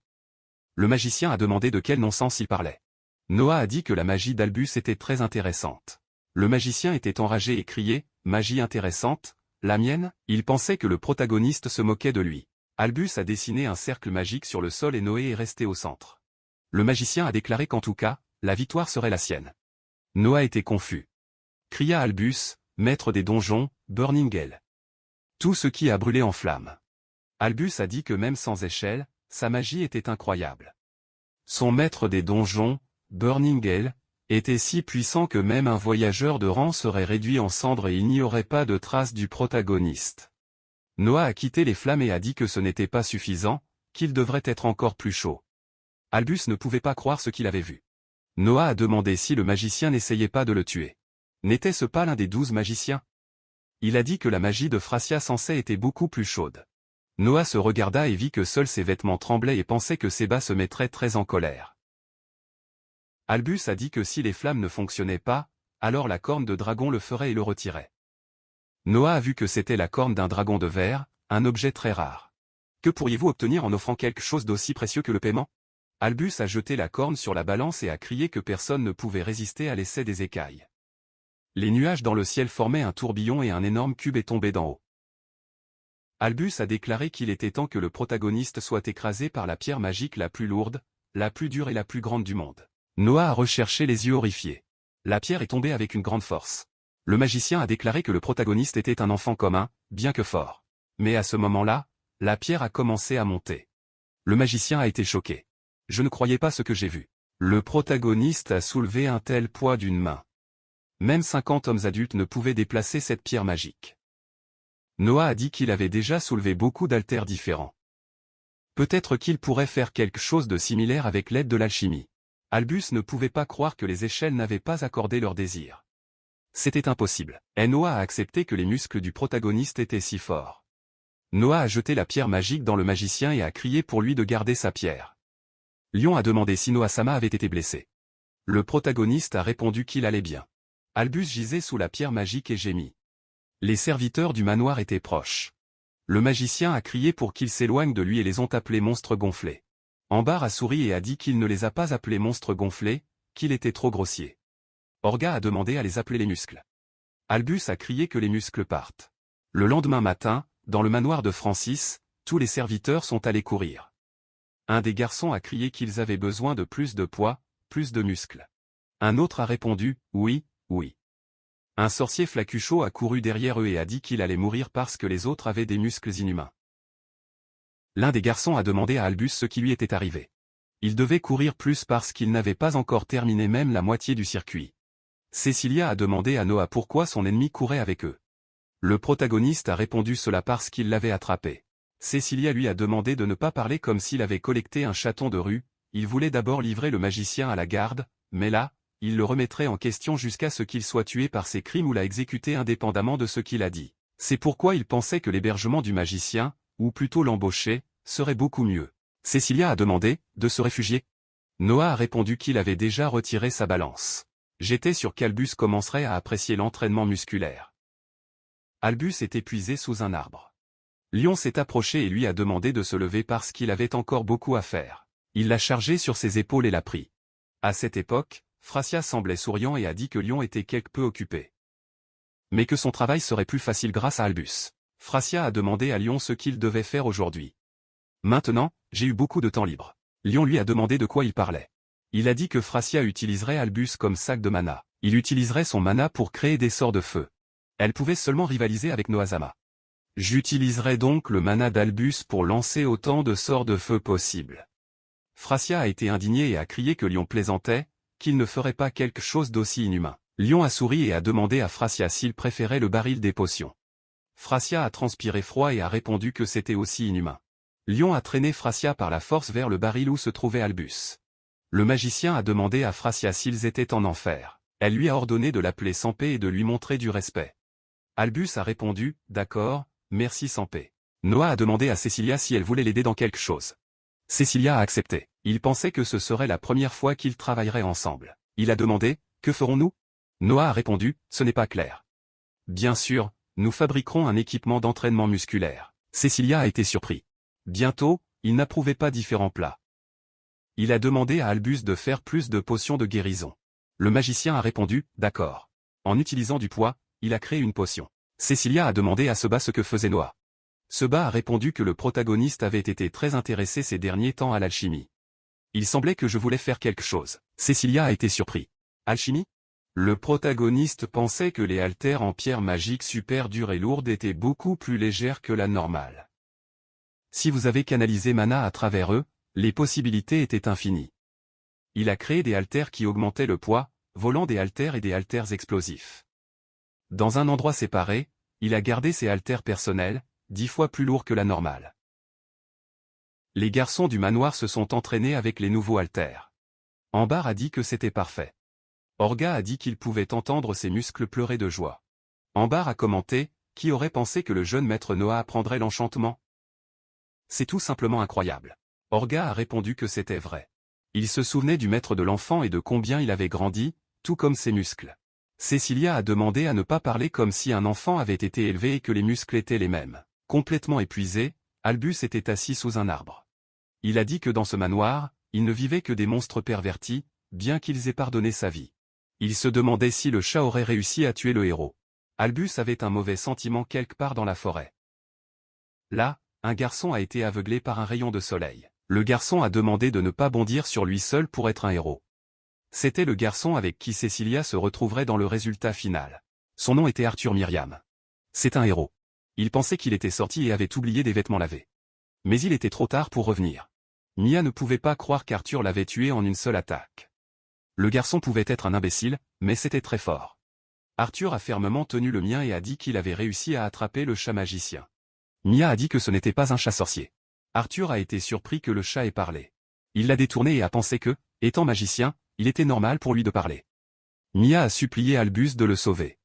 Le magicien a demandé de quel non-sens il parlait. Noah a dit que la magie d'Albus était très intéressante. Le magicien était enragé et criait « Magie intéressante, la mienne ?» Il pensait que le protagoniste se moquait de lui. Albus a dessiné un cercle magique sur le sol et Noé est resté au centre. Le magicien a déclaré qu'en tout cas, la victoire serait la sienne. Noah était confus. Cria Albus, maître des donjons, Burning Hell. Tout ce qui a brûlé en flammes. Albus a dit que même sans échelle, sa magie était incroyable. Son maître des donjons, Burning Hell, était si puissant que même un voyageur de rang serait réduit en cendres et il n'y aurait pas de trace du protagoniste. Noah a quitté les flammes et a dit que ce n'était pas suffisant, qu'il devrait être encore plus chaud. Albus ne pouvait pas croire ce qu'il avait vu. Noah a demandé si le magicien n'essayait pas de le tuer. N'était-ce pas l'un des 12 magiciens? Il a dit que la magie de Thracia censée était beaucoup plus chaude. Noah se regarda et vit que seuls ses vêtements tremblaient et pensait que Séba se mettrait très en colère. Albus a dit que si les flammes ne fonctionnaient pas, alors la corne de dragon le ferait et le retirait. Noah a vu que c'était la corne d'un dragon de verre, un objet très rare. Que pourriez-vous obtenir en offrant quelque chose d'aussi précieux que le paiement? Albus a jeté la corne sur la balance et a crié que personne ne pouvait résister à l'essai des écailles. Les nuages dans le ciel formaient un tourbillon et un énorme cube est tombé d'en haut. Albus a déclaré qu'il était temps que le protagoniste soit écrasé par la pierre magique la plus lourde, la plus dure et la plus grande du monde. Noah a recherché les yeux horrifiés. La pierre est tombée avec une grande force. Le magicien a déclaré que le protagoniste était un enfant commun, bien que fort. Mais à ce moment-là, la pierre a commencé à monter. Le magicien a été choqué. Je ne croyais pas ce que j'ai vu. Le protagoniste a soulevé un tel poids d'une main. Même 50 hommes adultes ne pouvaient déplacer cette pierre magique. Noah a dit qu'il avait déjà soulevé beaucoup d'haltères différents. Peut-être qu'il pourrait faire quelque chose de similaire avec l'aide de l'alchimie. Albus ne pouvait pas croire que les échelles n'avaient pas accordé leur désir. C'était impossible. Et Noah a accepté que les muscles du protagoniste étaient si forts. Noah a jeté la pierre magique dans le magicien et a crié pour lui de garder sa pierre. Lion a demandé si Noah-sama avait été blessé. Le protagoniste a répondu qu'il allait bien. Albus gisait sous la pierre magique et gémit. Les serviteurs du manoir étaient proches. Le magicien a crié pour qu'ils s'éloignent de lui et les ont appelés monstres gonflés. Ambar a souri et a dit qu'il ne les a pas appelés monstres gonflés, qu'il était trop grossier. Orga a demandé à les appeler les muscles. Albus a crié que les muscles partent. Le lendemain matin, dans le manoir de Francis, tous les serviteurs sont allés courir. Un des garçons a crié qu'ils avaient besoin de plus de poids, plus de muscles. Un autre a répondu « Oui, oui ». Un sorcier flacuchot a couru derrière eux et a dit qu'il allait mourir parce que les autres avaient des muscles inhumains. L'un des garçons a demandé à Albus ce qui lui était arrivé. Il devait courir plus parce qu'il n'avait pas encore terminé même la moitié du circuit. Cecilia a demandé à Noah pourquoi son ennemi courait avec eux. Le protagoniste a répondu cela parce qu'il l'avait attrapé. Cecilia lui a demandé de ne pas parler comme s'il avait collecté un chaton de rue, il voulait d'abord livrer le magicien à la garde, mais là, il le remettrait en question jusqu'à ce qu'il soit tué par ses crimes ou l'a exécuté indépendamment de ce qu'il a dit. C'est pourquoi il pensait que l'hébergement du magicien, ou plutôt l'embaucher, serait beaucoup mieux. Cecilia a demandé de se réfugier. Noah a répondu qu'il avait déjà retiré sa balance. J'étais sûr qu'Albus commencerait à apprécier l'entraînement musculaire. Albus est épuisé sous un arbre. Lion s'est approché et lui a demandé de se lever parce qu'il avait encore beaucoup à faire. Il l'a chargé sur ses épaules et l'a pris. À cette époque, Fracia semblait souriant et a dit que Lion était quelque peu occupé. Mais que son travail serait plus facile grâce à Albus. Fracia a demandé à Lion ce qu'il devait faire aujourd'hui. Maintenant, j'ai eu beaucoup de temps libre. Lion lui a demandé de quoi il parlait. Il a dit que Fracia utiliserait Albus comme sac de mana. Il utiliserait son mana pour créer des sorts de feu. Elle pouvait seulement rivaliser avec Noazama. J'utiliserai donc le mana d'Albus pour lancer autant de sorts de feu possible. Fracia a été indigné et a crié que Lion plaisantait, qu'il ne ferait pas quelque chose d'aussi inhumain. Lion a souri et a demandé à Fracia s'il préférait le baril des potions. Fracia a transpiré froid et a répondu que c'était aussi inhumain. Lion a traîné Fracia par la force vers le baril où se trouvait Albus. Le magicien a demandé à Fracia s'ils étaient en enfer. Elle lui a ordonné de l'appeler Sampé et de lui montrer du respect. Albus a répondu, d'accord, merci Sampé. Noah a demandé à Cecilia si elle voulait l'aider dans quelque chose. Cecilia a accepté. Il pensait que ce serait la première fois qu'ils travailleraient ensemble. Il a demandé, que ferons-nous? Noah a répondu, ce n'est pas clair. Bien sûr, nous fabriquerons un équipement d'entraînement musculaire. Cecilia a été surpris. Bientôt, il n'approuvait pas différents plats. Il a demandé à Albus de faire plus de potions de guérison. Le magicien a répondu, d'accord. En utilisant du poids, il a créé une potion. Cecilia a demandé à Seba ce que faisait Noah. Seba a répondu que le protagoniste avait été très intéressé ces derniers temps à l'alchimie. Il semblait que je voulais faire quelque chose. Cecilia a été surpris. Alchimie? Le protagoniste pensait que les haltères en pierre magique super dures et lourdes étaient beaucoup plus légères que la normale. Si vous avez canalisé mana à travers eux, les possibilités étaient infinies. Il a créé des haltères qui augmentaient le poids, volant des haltères et des haltères explosifs. Dans un endroit séparé, il a gardé ses haltères personnels, 10 fois plus lourds que la normale. Les garçons du manoir se sont entraînés avec les nouveaux haltères. Ambar a dit que c'était parfait. Orga a dit qu'il pouvait entendre ses muscles pleurer de joie. Ambar a commenté, qui aurait pensé que le jeune maître Noah apprendrait l'enchantement? C'est tout simplement incroyable. Orga a répondu que c'était vrai. Il se souvenait du maître de l'enfant et de combien il avait grandi, tout comme ses muscles. Cecilia a demandé à ne pas parler comme si un enfant avait été élevé et que les muscles étaient les mêmes. Complètement épuisé, Albus était assis sous un arbre. Il a dit que dans ce manoir, il ne vivait que des monstres pervertis, bien qu'ils aient pardonné sa vie. Il se demandait si le chat aurait réussi à tuer le héros. Albus avait un mauvais sentiment quelque part dans la forêt. Là, un garçon a été aveuglé par un rayon de soleil. Le garçon a demandé de ne pas bondir sur lui seul pour être un héros. C'était le garçon avec qui Cecilia se retrouverait dans le résultat final. Son nom était Arthur Myriam. C'est un héros. Il pensait qu'il était sorti et avait oublié des vêtements lavés. Mais il était trop tard pour revenir. Mia ne pouvait pas croire qu'Arthur l'avait tué en une seule attaque. Le garçon pouvait être un imbécile, mais c'était très fort. Arthur a fermement tenu le mien et a dit qu'il avait réussi à attraper le chat magicien. Mia a dit que ce n'était pas un chat sorcier. Arthur a été surpris que le chat ait parlé. Il l'a détourné et a pensé que, étant magicien, il était normal pour lui de parler. Mia a supplié Albus de le sauver.